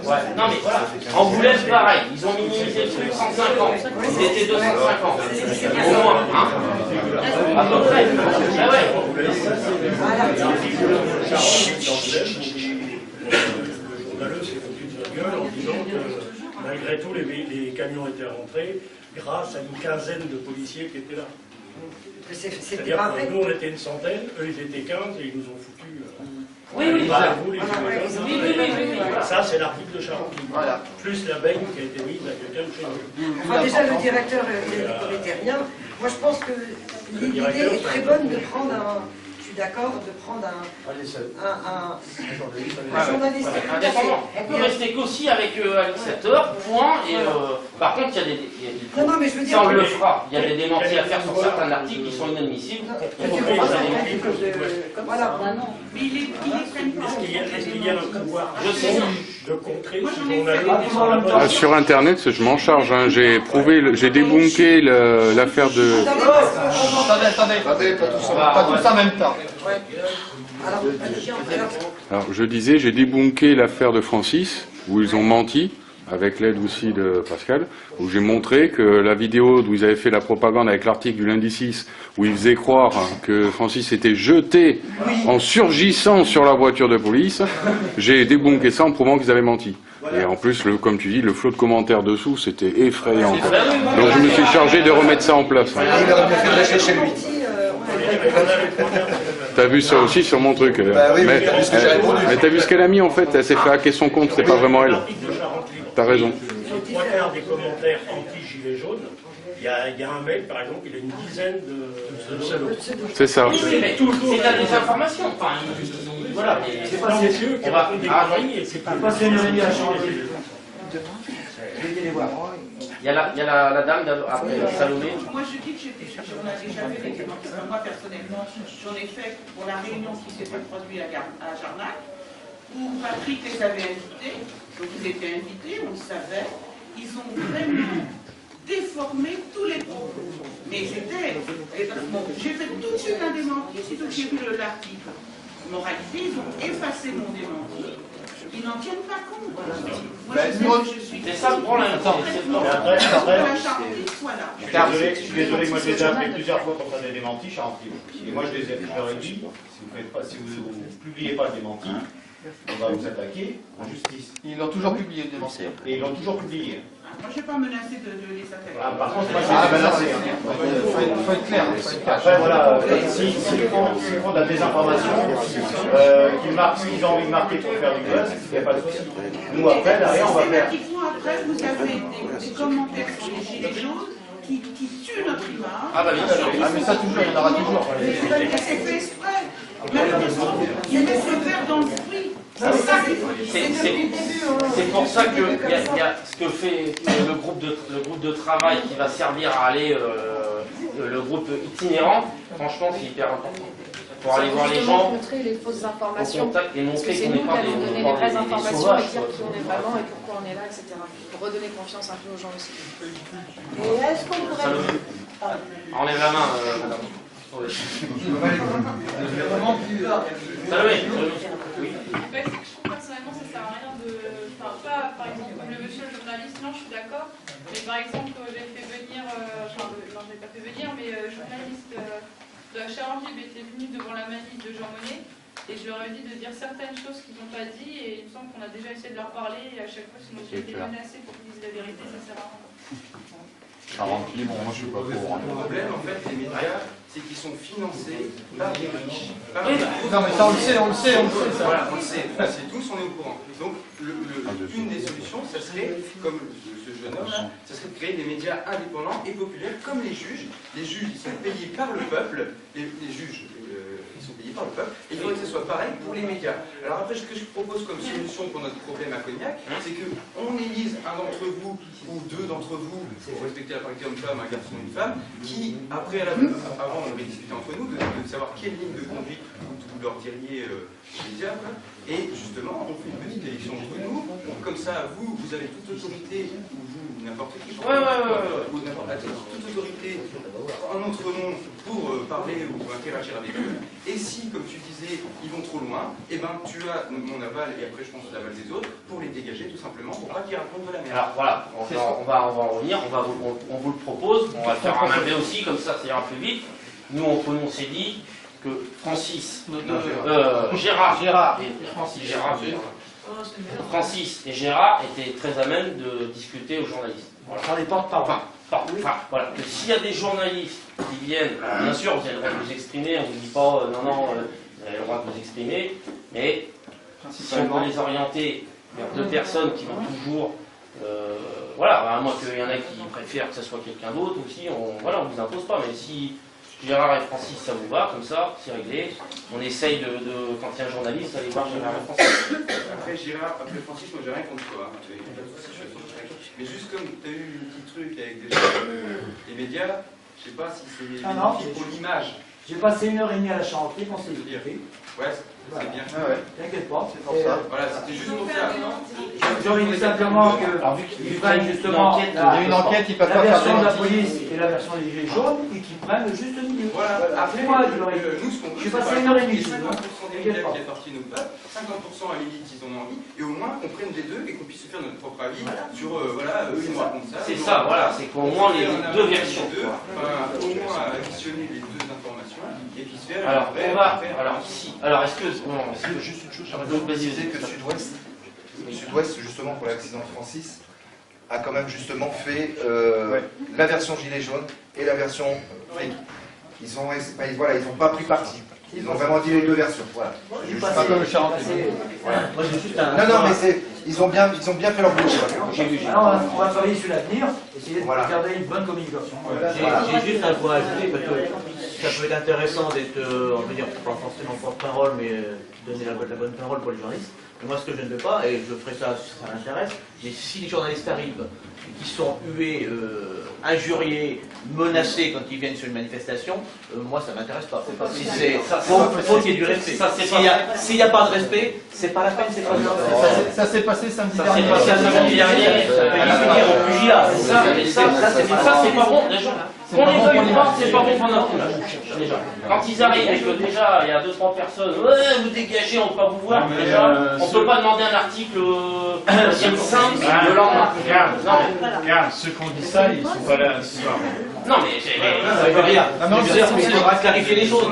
Ouais, non mais voilà, Angoulême pareil, ils ont minimisé le truc 150, ils étaient 250, au moins, hein, à peu près, ah ouais. En disant que malgré tout les camions étaient rentrés grâce à une quinzaine de policiers qui étaient là. C'était C'est-à-dire pas que vrai. nous, on était une centaine, eux, ils étaient 15, et ils nous ont foutus... Oui, oui, voilà. Vous, les Ça, c'est l'article de Charente. Voilà. Plus la baigne qui a été mise à quelqu'un de chez nous. Enfin, déjà, le directeur n'était rien. Moi, je pense que l'idée est très bonne de prendre un... Je suis d'accord, de prendre un journaliste. Indépendant. On peut rester qu'aussi avec 7 heures, point. Et par contre, il y a des. Non, non, mais je veux dire. Ça, on le fera. Il y a des démentis à faire sur certains articles qui sont inadmissibles. Voilà. Est-ce qu'il y a un pouvoir de contrer ce Ah, sur Internet, je m'en charge. Hein. J'ai débunké l'affaire de... Attendez, pas tous en même temps. Alors, je disais, j'ai débunké l'affaire de Francis, où ils ont menti, avec l'aide aussi de Pascal, où j'ai montré que la vidéo d'où ils avaient fait la propagande avec l'article du lundi 6, où ils faisaient croire que Francis était jeté en surgissant sur la voiture de police, j'ai débunké ça en prouvant qu'ils avaient menti. Et en plus, comme tu dis, le flot de commentaires dessous, c'était effrayant. Donc je me suis chargé de remettre ça en place. T'as vu ça aussi sur mon truc. Mais t'as vu ce qu'elle a mis en fait, elle s'est fait hacker son compte, c'est pas vraiment elle. T'as raison. Les trois quarts des commentaires anti-gilets jaunes, il y a un mec, par exemple, il a une dizaine de pseudos. C'est ça. Oui, mais c'est de la désinformation. Enfin, voilà. C'est pas sérieux qui raconte des conneries et c'est pas une réunion à changer. Je vais les voir. Il y a la dame après Salomé. Moi je dis que j'en ai déjà fait des démentissements. Moi personnellement, j'en ai fait pour la réunion qui s'était produite à Jarnac, où Patrick les avait invités, donc ils étaient invités, on le savait, ils ont vraiment déformé tous les propos. Mais j'ai fait tout de suite un démenti, sitôt que j'ai vu l'article. Moralité, ils ont effacé mon démenti. Ils n'en tiennent pas compte. Moi, c'est ça le problème. Je suis désolé, moi je les ai appelés plusieurs fois pour faire des démentis, Charente. Et moi je leur ai dit, si vous ne publiez pas le démenti, on va vous attaquer en justice. Ils l'ont toujours publié le démenti. Et ils l'ont toujours publié. Moi, je n'ai pas menacé de les attaquer. Par contre, moi, je les ai menacés. Il faut être clair. Après, voilà, s'ils font de la désinformation, qu'ils ont envie de marquer pour faire du buzz, il n'y a pas de souci. Nous, après, derrière, on va faire. Après, vous avez des commentaires sur les gilets jaunes qui tuent notre image. Ah, bah bien sûr. Ah, mais ça, toujours, il y en aura toujours. C'est fait exprès. Il y a des faire dans le fruit. C'est pour ça que y a ce que fait le groupe de travail qui va servir à aller, le groupe itinérant, franchement c'est hyper important. Pour aller voir les gens, montrer les fausses informations, contact et montrer c'est qu'on nous n'est qui pas allons donner les vraies informations sauvages, et dire qui on est vraiment et pourquoi on est là, etc. Pour redonner confiance un peu aux gens aussi. Et est-ce qu'on pourrait... Enlève la main, madame. Salomé. Personnellement, ça sert à rien de... Enfin, pas, par exemple, comme le monsieur le journaliste, non, je suis d'accord. Mais par exemple, j'ai fait venir... non, je l'ai pas fait venir, mais journaliste de la Charente était venu devant la manif de Jean Monnet. Et je leur ai dit de dire certaines choses qu'ils n'ont pas dit. Et il me semble qu'on a déjà essayé de leur parler. Et à chaque fois, sinon j'ai été menacée pour qu'ils disent la vérité, ça sert à rien. Charente libre, moi je suis pas pour. Le problème, en fait, des médias, c'est qu'ils sont financés par des riches. Non, mais ça, on le sait. Voilà, on le sait tous, on est au courant. Donc, une des solutions, ça serait, comme ce jeune homme là, ça serait de créer des médias indépendants et populaires comme les juges. Les juges, ils sont payés par le peuple. Les juges, ils sont payés par le peuple. Et il faudrait que ce soit pareil pour les médias. Alors après, ce que je propose comme solution pour notre problème à Cognac, c'est qu'on élise un d'entre vous ou deux d'entre vous, pour respecter la parité homme-femme, un garçon et une femme, qui, après, avant, on avait discuté entre nous de savoir quelle ligne de conduite vous leur diriez les médias, et justement, on fait une petite élection entre nous, comme ça, vous avez toute autorité, ou vous, n'importe qui, ou toute autorité en notre nom pour parler ou interagir avec eux, et si, comme tu disais, ils vont trop loin, et ben tu as mon aval, et après je pense l'aval des autres, pour les dégager tout simplement, pour pas qu'ils racontent de la merde. Alors voilà, on va en revenir, on vous le propose, on va le faire en main aussi, comme ça ira plus vite. Nous on s'est dit que Francis et Gérard étaient très à même de discuter aux journalistes. Voilà. Ça dépend pas. Enfin, enfin, voilà, que s'il y a des journalistes qui viennent, alors bien sûr, vous avez le droit de vous exprimer, on ne vous dit pas, non, vous avez le droit de vous exprimer, mais si on peut les orienter vers deux personnes qui vont toujours, voilà, à moins qu'il y en a qui préfèrent que ce soit quelqu'un d'autre aussi, voilà, on ne vous impose pas, mais si Gérard et Francis, ça vous va, comme ça, c'est réglé. On essaye quand il y a un journaliste, d'aller voir Gérard et Francis. Après Francis, moi j'ai rien contre toi. Mais juste comme tu as eu un petit truc avec les médias, je sais pas si c'est pour l'image. J'ai passé 1h30 à la Charentée, on s'est expliqué. Ouais, c'est bien. T'inquiète pas, c'est pour ça. Voilà, c'était juste pour ça. J'aurais dit simplement qu'ils prennent justement la version de la police et la version des Gilets jaunes et qu'ils prennent le juste milieu. Voilà. Après, moi, je leur ai dit, j'ai passé 1h30. 50% des médias qui appartiennent au peuple, 50% à l'élite, ils en ont envie, et au moins qu'on prenne les deux et qu'on puisse se faire notre propre avis sur, voilà, eux ils nous racontent ça. C'est ça, voilà, c'est qu'au moins les deux versions. Au moins additionner les deux informations et puis se faire. Alors, on va. Alors, est-ce que. Juste une chose, je disais que Sud-Ouest, justement, pour l'accident de Francis, a quand même justement fait la version gilet jaune et la version flic. Ils ont pas pris parti. Ils ont vraiment dit les deux versions. Voilà. Pas comme le Charentais. Non, mais ils ont bien fait leur boulot. Alors, on va travailler sur l'avenir, essayer de garder une bonne communication. J'ai juste un point à ajouter, parce que ça peut être intéressant d'être, on va dire, pas forcément porte-parole, mais donner la bonne parole pour les journalistes. Mais moi, ce que je ne veux pas, et je ferai ça si ça m'intéresse, mais si les journalistes arrivent, qui sont hués, injuriés, menacés quand ils viennent sur une manifestation, moi, ça ne m'intéresse pas. Si c'est, faut qu'il y ait du respect. S'il n'y a pas de respect, c'est pas la peine, c'est pas grave. Ça s'est passé samedi Ça dernier. s'est passé samedi dernier. Ça, c'est pas bon. Qu'on les veuille pas, c'est pas bon pour notre image. Déjà. Quand ils arrivent et que déjà il y a 2-3 personnes, vous dégagez, on ne peut pas vous voir, déjà, on ne peut pas demander un article simple le lendemain. Regarde, ceux qui ont dit ça, ils ne sont pas là ce soir. Non, mais ça veut rien. On va clarifier les choses.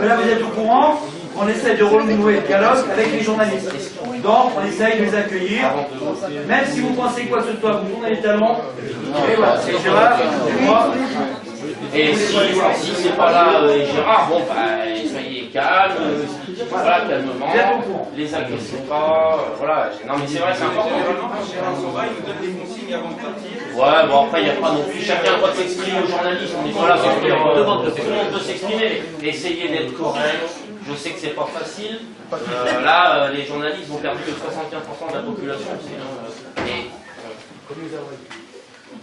Là, vous êtes au courant, on essaie de renouer le dialogue avec les journalistes. Donc, on essaye de les accueillir. Même si vous pensez quoi que ce soit, vous tournez les talons. Et voilà, c'est Gérard, c'est moi. Et si c'est pas là, Gérard, bon, soyez calme, voilà, calmement, les agressez pas, voilà. Non, mais c'est vrai, c'est important. Gérard s'en va, il nous donne des consignes avant de partir. Ouais, bon, après, il n'y a pas non plus, chacun doit s'exprimer aux journalistes, on n'est pas là pour dire, tout le monde peut s'exprimer, mais essayez d'être correct. Je sais que c'est pas facile. Là, les journalistes ont perdu que 75% de la population.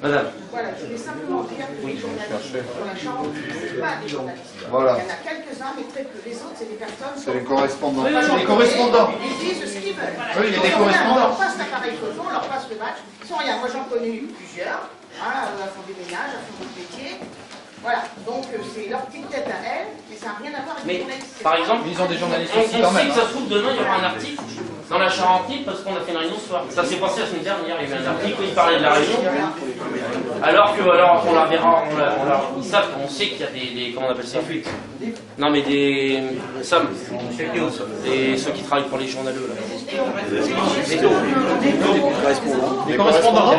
Madame. Voilà, je voulais simplement dire que les journalistes pour la Charente, ce pas des journalistes. Voilà. Il y en a quelques-uns, mais très peu. Les autres, c'est des personnes. C'est les correspondants. Les correspondants. Ils disent ce qu'ils veulent. Oui, il y a des correspondants. On leur passe l'appareil photo, on leur passe le badge. Sans rien. Moi, j'en connais eu plusieurs. À fond des ménages, à fond d'autres métiers. Voilà, donc c'est leur petite tête à elles, mais ça n'a rien à voir avec les journalistes. Par exemple, ils ont des journalistes on aussi quand sait même. que ça se trouve demain, il y aura un article dans la Charentine parce qu'on a fait une réunion ce soir. Ça s'est passé la semaine dernière, il y avait un article où il parlait de la réunion. Alors on la verra, ils savent, on sait qu'il y a des comment on appelle ça? Non mais des Sam, ceux qui travaillent pour les journaleux là. Les correspondants.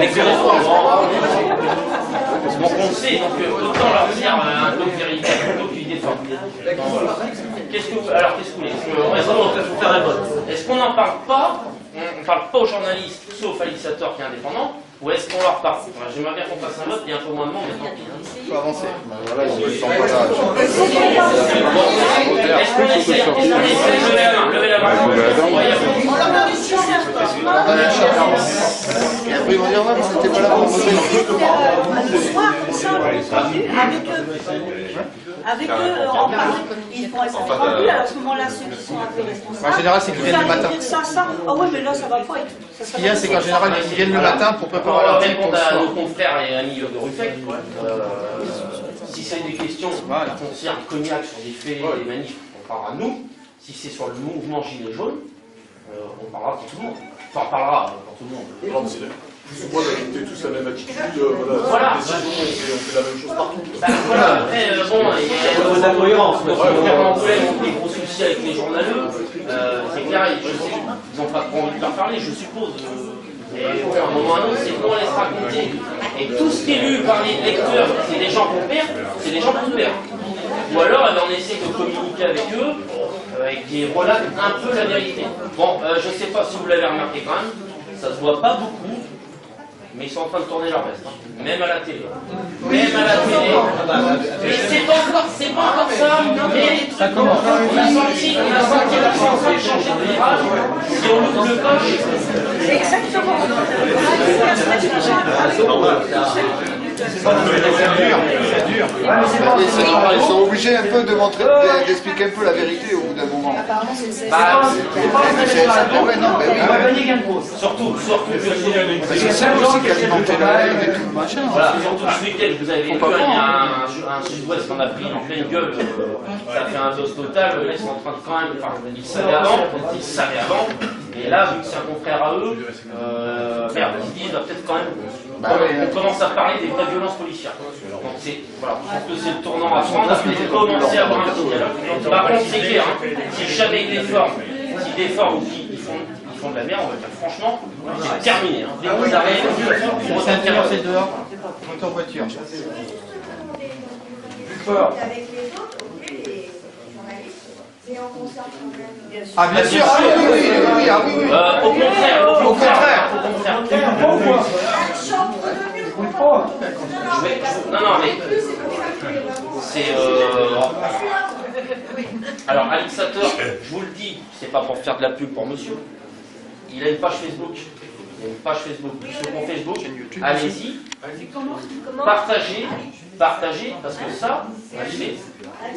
Donc on le sait, donc autant leur dire un peu de vérité plutôt qu'une idée de forme. Qu'est-ce que vous voulez? Est-ce qu'on n'en parle pas? On ne parle pas aux journalistes, sauf à l'initiateur qui est indépendant, ou est-ce qu'on leur parle? J'aimerais bien qu'on fasse un vote, il y a un peu moins de monde, mais tant pis. Il faut avancer. Voilà, ils ne sont pas là. Est-ce qu'on essaie de lever la main? On leur donne une chance. Et après, ils vont dire, ouais, c'était pas là pour voter. Avec eux, en parle, ils vont être rendus, à ce moment-là, ceux qui sont un peu responsables. En général, c'est qu'ils viennent le matin. Ah ouais, mais là, ça va pas et tout. Ce qu'il y a, c'est qu'en général, ils viennent le matin pour préparer l'article pour le à soir. nos confrères et amis de Ruffec. Si c'est des questions qui concernent Cognac sur des faits, des manifs, on parlera de nous. Si c'est sur le mouvement Gilets jaunes, on parlera pour tout le monde. Enfin, on parlera pour tout le monde. Plus ou moins d'adopter tous la même attitude, voilà. On fait la même chose partout. Voilà, après, bon, il y a la cohérence. Clairement, on a des gros soucis avec les journaleux. C'est clair, je sais, ils n'ont pas trop envie de leur parler, je suppose. Et à un moment ou à un autre, c'est nous on laisse raconter. Et tout ce qui est lu par les lecteurs, c'est des gens qu'on perd, c'est des gens qu'on perd. Ou alors, on essaie de communiquer avec eux, et qui relatent un peu la vérité. Bon, je ne sais pas si vous l'avez remarqué quand même, ça se voit pas beaucoup, mais ils sont en train de tourner leur veste, hein. Même à la télé. Même à la télé. Mais c'est pas encore ça, mais ça commence. On a senti la chanson de changer de virage, si on loupe le coche. C'est exactement. Ils sont obligés un peu de montrer, d'expliquer un peu la vérité au bout d'un moment. Apparemment, c'est le CSA. On va gagner gain de cause. Surtout c'est ça aussi qu'alimenter la haine et tout, machin. Voilà, surtout ce week-end, vous avez vu, il y a un sud-ouest qu'on a pris en pleine gueule, ça fait un dos total, là ils sont en train de quand même, enfin, ils savaient avant, et là, vu que c'est un confrère à eux, merde, ils disent, peut-être quand même, on commence à parler des vraies violences policières. Donc c'est, voilà, je pense que c'est le tournant à prendre, de commencer à avoir un petit dialogue. Par contre, c'est clair, hein, si jamais ils déforment ou qu'ils font de la merde, on va dire franchement, c'est terminé. Hein. Dès que vous arrêtez, C'est intérieur, c'est dehors. Monte en voiture. Avec les autres, les journalistes, c'est en concert quand même. Ah bien sûr, ah oui. Au contraire. Non, mais c'est alors Alexator, je vous le dis, c'est pas pour faire de la pub pour monsieur. Il a une page Facebook. Sur mon Facebook, allez-y, partagez, parce que ça,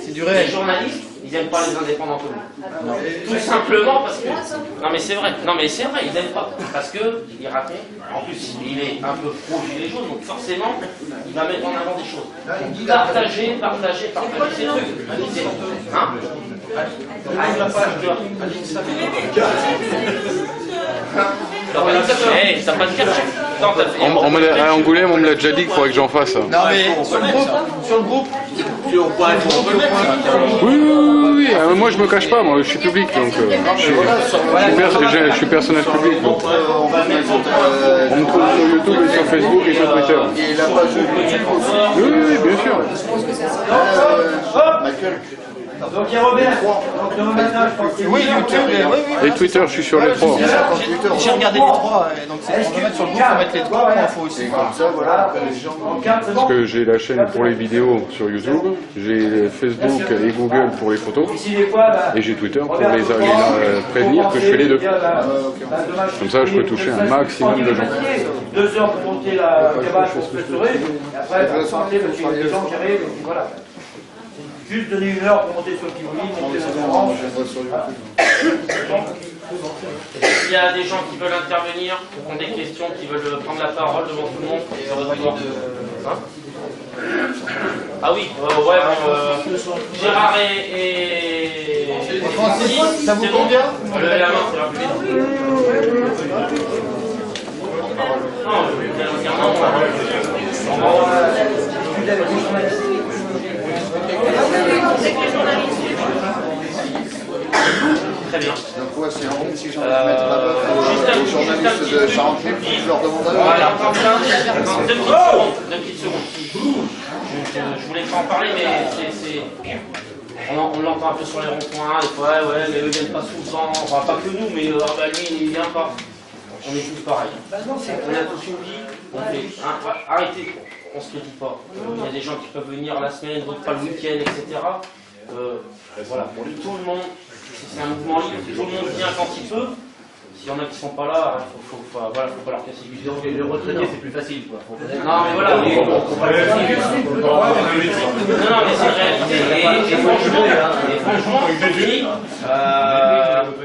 c'est du réel. Les journalistes, ils n'aiment pas les indépendants comme nous. Tout simplement parce que... Non mais c'est vrai, ils n'aiment pas. Parce qu'il raconte, en plus il est un peu pro-gilet jaune, donc forcément, il va mettre en avant des choses. Partagez ces trucs. Hein? T'as pas de quartier. À Angoulême, on me l'a déjà dit qu'il faudrait que j'en fasse. Non mais sur le groupe, Oui. Moi je me cache pas, moi je suis public donc je suis personnage public. Donc. On me trouve sur YouTube et sur Facebook et sur Twitter. Et la page YouTube aussi. Oui, bien sûr. Donc il y a Robert, donc demain matin je pense que oui, YouTube, et Twitter, je suis sur les trois. J'ai regardé les trois, donc c'est pour mettre sur le groupe, faut mettre les trois infos aussi. Comme ça, voilà, les gens. Parce que j'ai la chaîne pour les vidéos sur YouTube, j'ai Facebook et Google pour les photos, et j'ai Twitter pour les prévenir que je fais les deux. Comme ça, je peux toucher un maximum de gens. 2 heures pour monter la cabane pour se restaurer, et après, il faut parler parce qu'il y a des gens qui arrivent, et voilà. Juste donner 1 heure pour monter sur le Kivoli, monter sur le range. Il y a des gens qui veulent intervenir, qui ont des questions, qui veulent prendre la parole devant tout le monde. Ah oui, Gérard et Francis, ça vous convient? Levez la main, c'est rapide. Non, je vais dire non. Très bien. Donc ouais, c'est en si j'ai envie de mettre la baffe aux journalistes de 48, je leur demande à voilà, deux petites secondes. Je voulais pas en parler, mais on l'entend un peu sur les ronds-points, des fois, ouais, mais eux ils viennent pas souvent, enfin pas que nous, mais lui il vient pas. On est tous pareils. On a tous une vie, on fait, arrêtez, on se critique pas. Il y a des gens qui peuvent venir la semaine, d'autres pas le week-end, etc. Voilà, pour tout le monde, c'est un mouvement libre, tout le monde vient quand il peut. S'il y en a qui sont pas là, faut pas leur casser le Donc les retraités c'est plus facile quoi. Non mais voilà, non mais c'est réalité. Et franchement, il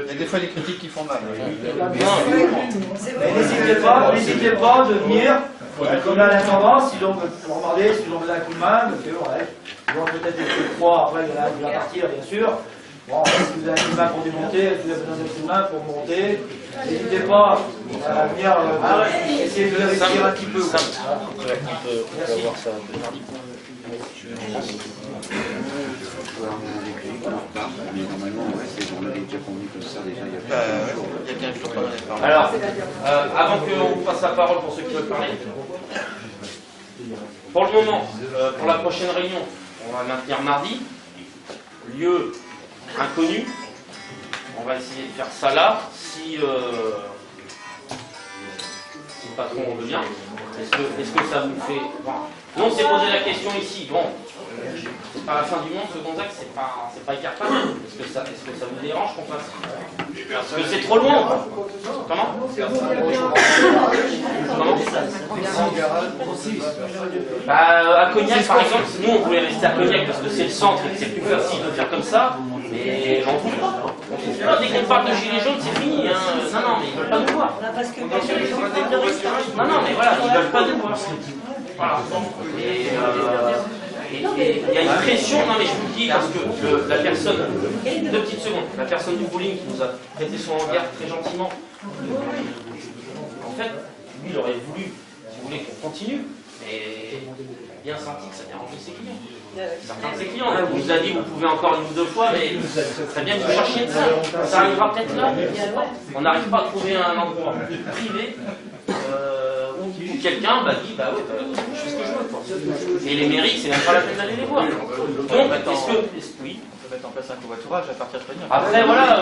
y a des fois des critiques qui font mal. N'hésitez pas de venir, comme là l'intendance, s'ils ont demandé, s'ils ont besoin d'un coup de main, ils vont peut-être des trois, après il va partir bien sûr. Bon, si vous avez un coup de main pour démonter, si vous avez besoin d'un coup de main pour monter, n'hésitez pas à venir essayer de réussir un petit peu. Merci. Mais normalement, on avait déjà convenu comme ça déjà il y a 15 jours. Alors, avant qu'on vous passe la parole pour ceux qui veulent parler, pour le moment, pour la prochaine réunion, on va maintenir mardi, lieu inconnu, on va essayer de faire ça là, si le patron veut bien. Est-ce que ça vous fait... Bon. Nous, on s'est posé la question ici, bon, c'est pas la fin du monde, ce Gonzague, c'est pas écartable. Est-ce que ça vous dérange qu'on fasse? Parce que c'est trop loin, quoi. Comment? À Cognac, par exemple, nous, on voulait rester à Cognac parce que c'est le centre et que c'est plus facile de faire comme ça, mais j'en trouve pas. Dès qu'on parle de gilets jaunes, c'est fini. Hein. Non, mais ils veulent pas nous voir. Non, mais voilà, ils veulent pas nous voir. Voilà. Et il y a une pression, non mais je vous le dis parce que la personne, 2 petites secondes, la personne du bowling qui nous a prêté son regard très gentiment, en fait, lui il aurait voulu, si vous voulez, qu'on continue, mais il a bien senti que ça dérangeait ses clients. Certains de ses clients, on vous a dit vous pouvez encore 1 ou 2 fois, mais ça serait bien que vous cherchiez de ça. Ça arrivera peut-être là. On n'arrive pas à trouver un endroit privé. Ou quelqu'un dit je fais ce que je veux. Et les mairies, c'est même pas la peine d'aller les voir. Donc, est-ce que. Oui. On peut mettre en place un covoiturage à partir de Cognac. Après, voilà.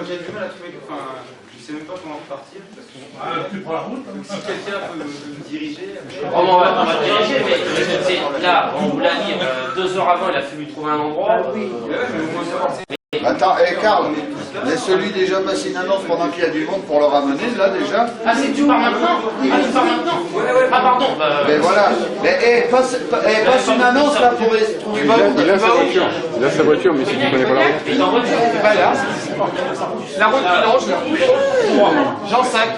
J'ai du mal à trouver. Enfin, je sais même pas comment repartir. Parce que. Tu prends la route. Si quelqu'un peut me diriger. On va diriger, mais là, on vous l'a dit, 2 heures avant, il a fallu trouver un endroit. Attends, Karl, laisse celui déjà passer une annonce pendant qu'il y a du monde pour le ramener, là déjà. Ah, c'est tu pars maintenant? Ah, tu pars maintenant? Ah, pardon. Mais voilà. Mais passe une annonce là pour les. Il a sa voiture. Il a sa voiture, mais si tu connais pas la route. Il est en voiture, c'est pas là. La route qui longe là. Jean Sac.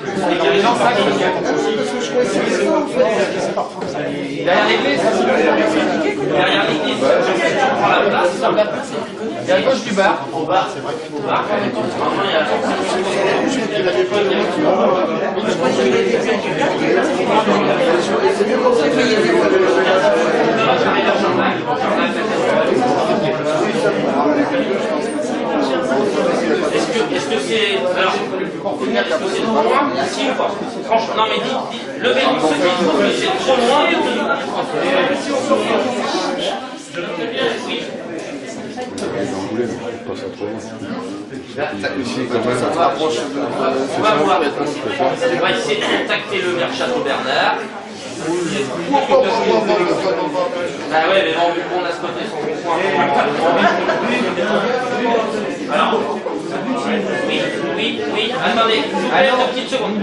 Jean Sac. Derrière l'église. Derrière l'église. On prend la place. Et à gauche du bar. Au bar. Au bar. Est-ce que c'est... Alors, est-ce que c'est trop loin? Si ou pas? Franchement, non mais dis, levez-vous ceux qui trouvent que c'est trop loin. Oui. On va voir. On va essayer de contacter le maire Château-Bernard. Ah ouais, mais bon, vu qu'on a spoté son coin. Alors, oui, attendez, allez, 2 petites secondes.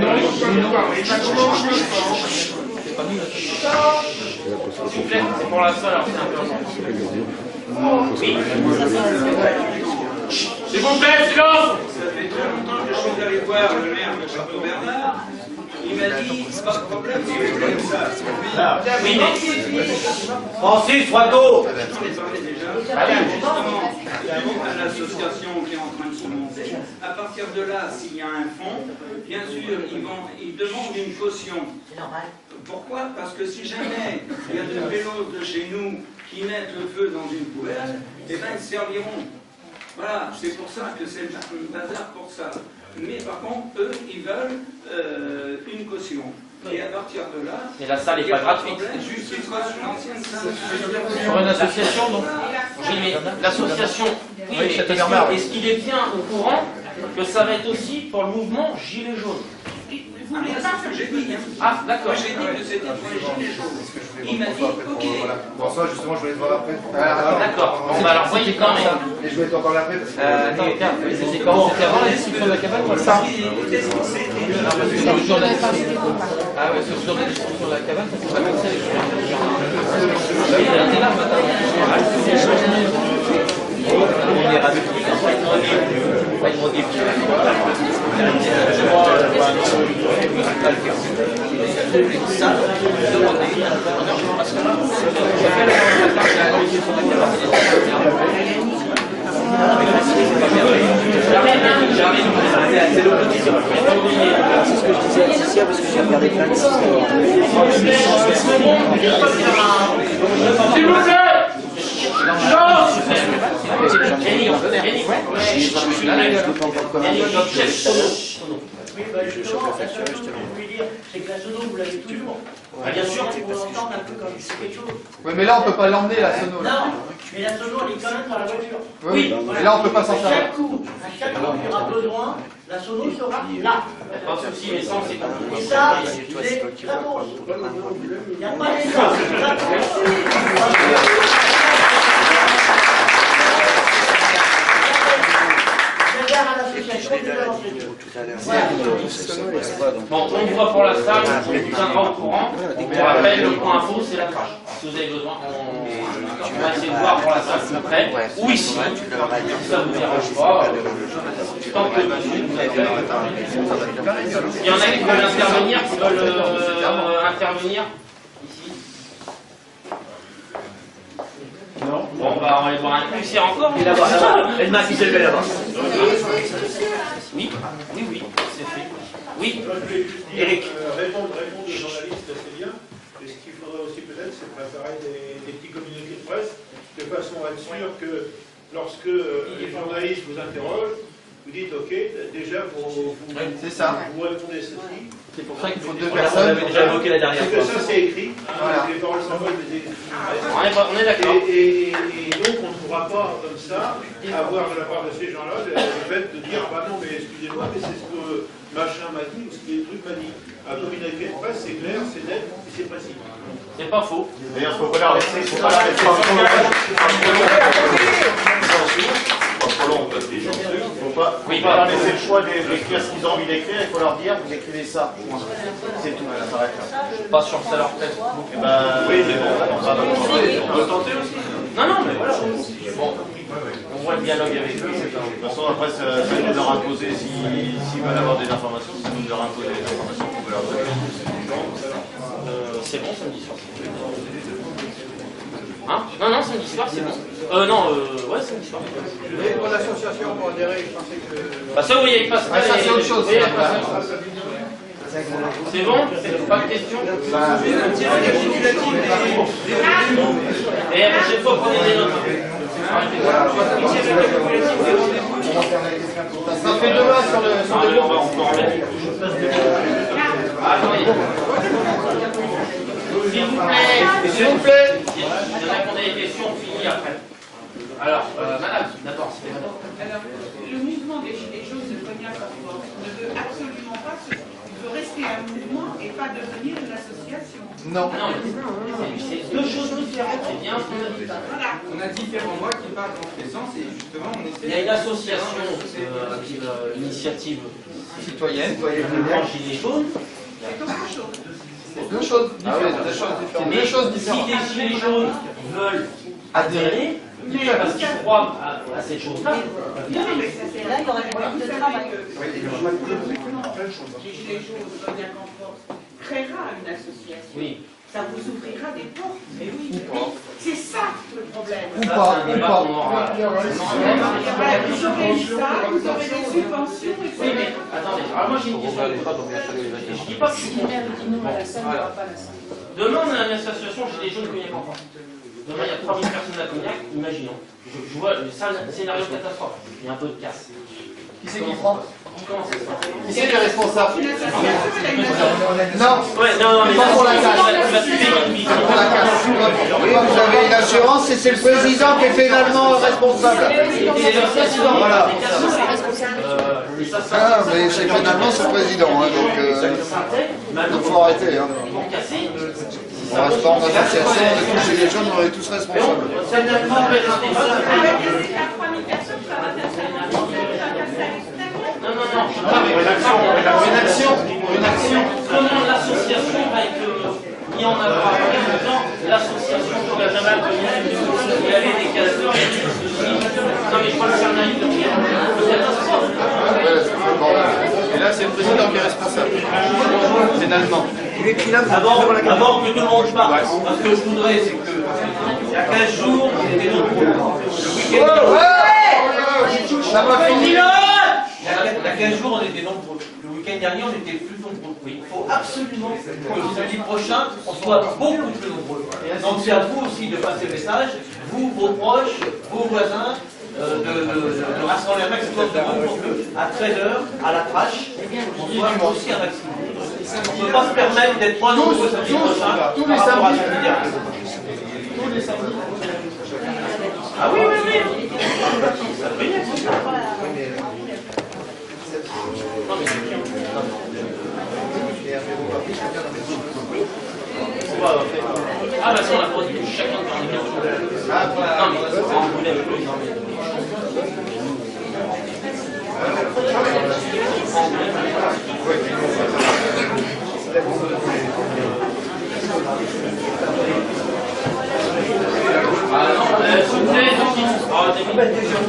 S'il vous plaît, c'est pour la salle, alors c'est un peu ensemble. Oui. S'il vous plaît, silence! Ça fait très longtemps que je suis allé voir le maire de Château-Bernard. Il m'a dit, pas de problème, c'est comme ça. Oui, mais... Francis, Froideau! Justement, il y a une association qui est en train de se monter. À partir de là, s'il y a un fonds, bien sûr, ils demandent une caution. Pourquoi? Parce que si jamais il y a des vélos de chez nous qui mettent le feu dans une poubelle, eh bien ils serviront. Voilà, c'est pour ça que c'est le bazar pour ça. Mais par contre, eux, ils veulent une caution. Et à partir de là... Et la salle n'est pas gratuite. Juste une caution, l'ancienne salle. Sur une association, donc. Oui, mais l'association... Oui, mais est-ce qu'il est bien au courant que ça va être aussi pour le mouvement Gilets jaunes? Vous voulez pas ce que j'ai dit, hein? Ah, d'accord. Moi, j'ai dit que c'était pour les gilets jaunes. Il m'a dit, ok. Bon, ça, justement, je vais te voir après. D'accord. Bon, bah alors, voyez quand même. Et je vais t'en parler après. Attends, c'était comment? C'était avant la destruction de la cabane ou ça? Qu'est-ce que c'était? Ah ouais, ce jour de destruction de la cabane, ça s'est pas comme ça. Il était là, maintenant. On est ravis. Pas une modification. Ça, demander parce que c'est ce que je disais à Laetitia parce que j'ai regardé plein de sites. S'il vous plaît! Yannick, chef sono. Oui, justement, la seule chose que je voulais dire, c'est que la sono, vous l'avez toujours. Bien sûr. On l'entend un peu comme c'est quelque chose. Oui, mais là, on ne peut pas l'emmener, la sono. Là. Non, mais la sono, elle est quand même dans la voiture. Oui, mais là, on ne peut pas s'en servir. À chaque coup qu'il y aura besoin, la sono sera là. Pas de souci, mais ça, c'est compliqué. Et ça, c'est gratos. Il n'y a pas d'État, c'est gratos. Bon, on voit pour la salle, on vous tiendra au courant. On rappelle, le point info, c'est la crèche. Si vous avez besoin, on va essayer de voir pour la salle après. Ou ici, si ça vous dérange pas. Tant que vous avez... Il y en a qui veulent intervenir, ici. Non. Bon, on va aller voir un huissier encore. Et là-bas, Edna qui s'est levé là-bas. Oui, c'est fait. Oui, Eric. Répondre aux journalistes, c'est bien. Et ce qu'il faudrait aussi peut-être, c'est préparer des petits communiqués de presse, de façon à être sûr que lorsque les journalistes vous interrogent, vous dites OK, déjà vous répondez ceci. C'est pour ça qu'il faut deux On personnes. avait déjà évoqué la dernière C'est que fois. ça c'est écrit, Voilà. les paroles s'envolent des écrits. on est d'accord. Et donc on ne pourra pas comme ça avoir de la part de ces gens-là le fait de dire ah bah non mais excusez-moi mais c'est ce que machin m'a dit ou ce que les trucs m'a dit. Un communiqué de presse c'est clair, c'est net et c'est précis. C'est pas faux. D'ailleurs il ne faut pas la laisser, faut pas la laisser. Trop long parce que les gens Faut pas leur laisser le choix d'écrire ce qu'ils ont envie d'écrire, il faut leur dire vous écrivez ça. C'est tout, ça s'arrête là. Pas sûr que ça leur plaise. Oui, mais bon, on peut tenter aussi. Non, mais voilà. Bon, on voit le dialogue avec eux. de toute façon, après, ça nous leur imposer, s'ils veulent avoir des informations, ça nous leur imposer des informations qu'on peut leur donner. C'est bon, samedi soir. Hein? Non, samedi soir, c'est bon. Ouais, samedi soir. Et pour l'association, on dirait, je pensais que... Bah ça, oui, il passe pas. Ça, c'est autre chose. C'est bon? Pas de questions? Et la prochaine fois, prenez des notes. Ça fait deux mains sur le On va encore en mettre. Attendez. S'il vous plaît. Il y en a qui ont des questions, on finit après. Alors, madame, d'abord, c'était madame. Alors, le mouvement des Gilets jaunes de Cognac en France ne veut absolument pas il veut rester un mouvement et pas devenir une association. Non. C'est deux choses différentes, c'est bien ce qu'on a dit. Voilà. On a différents voix qui partent dans tous les sens et justement on essaie... Il y a une association, initiative Citoyenne. mouvement Gilets jaunes. C'est autre chose. Deux choses différentes. Mais Deux choses si différentes. les Gilets jaunes veulent adhérer, parce qu'ils croient à cette chose-là, Là, il y aurait des moyens de travail. Les Gilets jaunes, Cognac en France, créera une association. oui. Ça vous ouvrira des portes. Mais oui, c'est ça le problème. Ou pas, ou pas. Vous aurez ça, vous aurez des subventions, etc. Oui, mais attendez, alors moi j'ai une question. Je dis pas que je suis contre. Demain, on a une association Gilets jaunes Cognac en France. Demain, il y a 3000 personnes à Cognac, imaginons. Je vois le scénario catastrophe. Il y a un peu de casse. Qui c'est qui prend? Comment ça se passe? Qui c'est les responsables? Non. Ouais, non, mais pas pour la casse. Pour la casse. Oui, vous avez une assurance et c'est le président qui est pénalement responsable. Voilà. Ah, mais c'est pénalement c'est le président, hein, donc faut arrêter. Hein. On reste pas en association, on est tous Gilets jaunes, on est tous responsables. Une action. Comment l'association va être mise en avant? L'association pour la jamais il y avait des casseurs, il y avait des soucis. Non mais je crois que c'est un avis de Et là, c'est le président qui est responsable. Pénalement. Avant que tout le monde parle, parce que je voudrais, c'est que il y a 15 jours, on était nombreux. Le week-end Ça va finir. il y a 15 jours, on était nombreux. Le week-end dernier, on était plus nombreux. Il faut absolument que le samedi prochain, on soit beaucoup plus nombreux. Donc c'est à vous aussi de passer le message, vous, vos proches, vos voisins, de rassembler un maximum de monde pour qu'à 13h, à la trache, on soit aussi un maximum. On ne peut pas se permettre d'être moins nombreux samedi prochain tous les par rapport à samedis. samedi dernier. Tous les samedis. Ah oui, oui, oui. Ça peut y être. Ah bah ça on a produit chacun de parler quelque chose.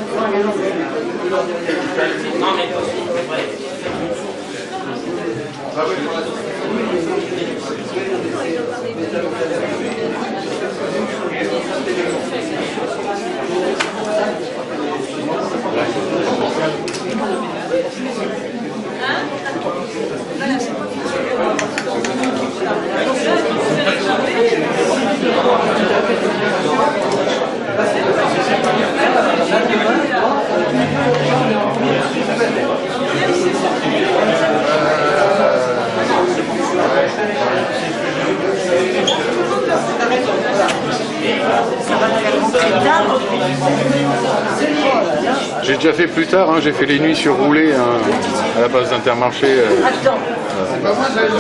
Non mais on voulait s'il vous plaît, non mais J'ai déjà fait plus tard, hein, j'ai fait les nuits sur roulé à la base d'Intermarché. Attends. Moi, j'avais le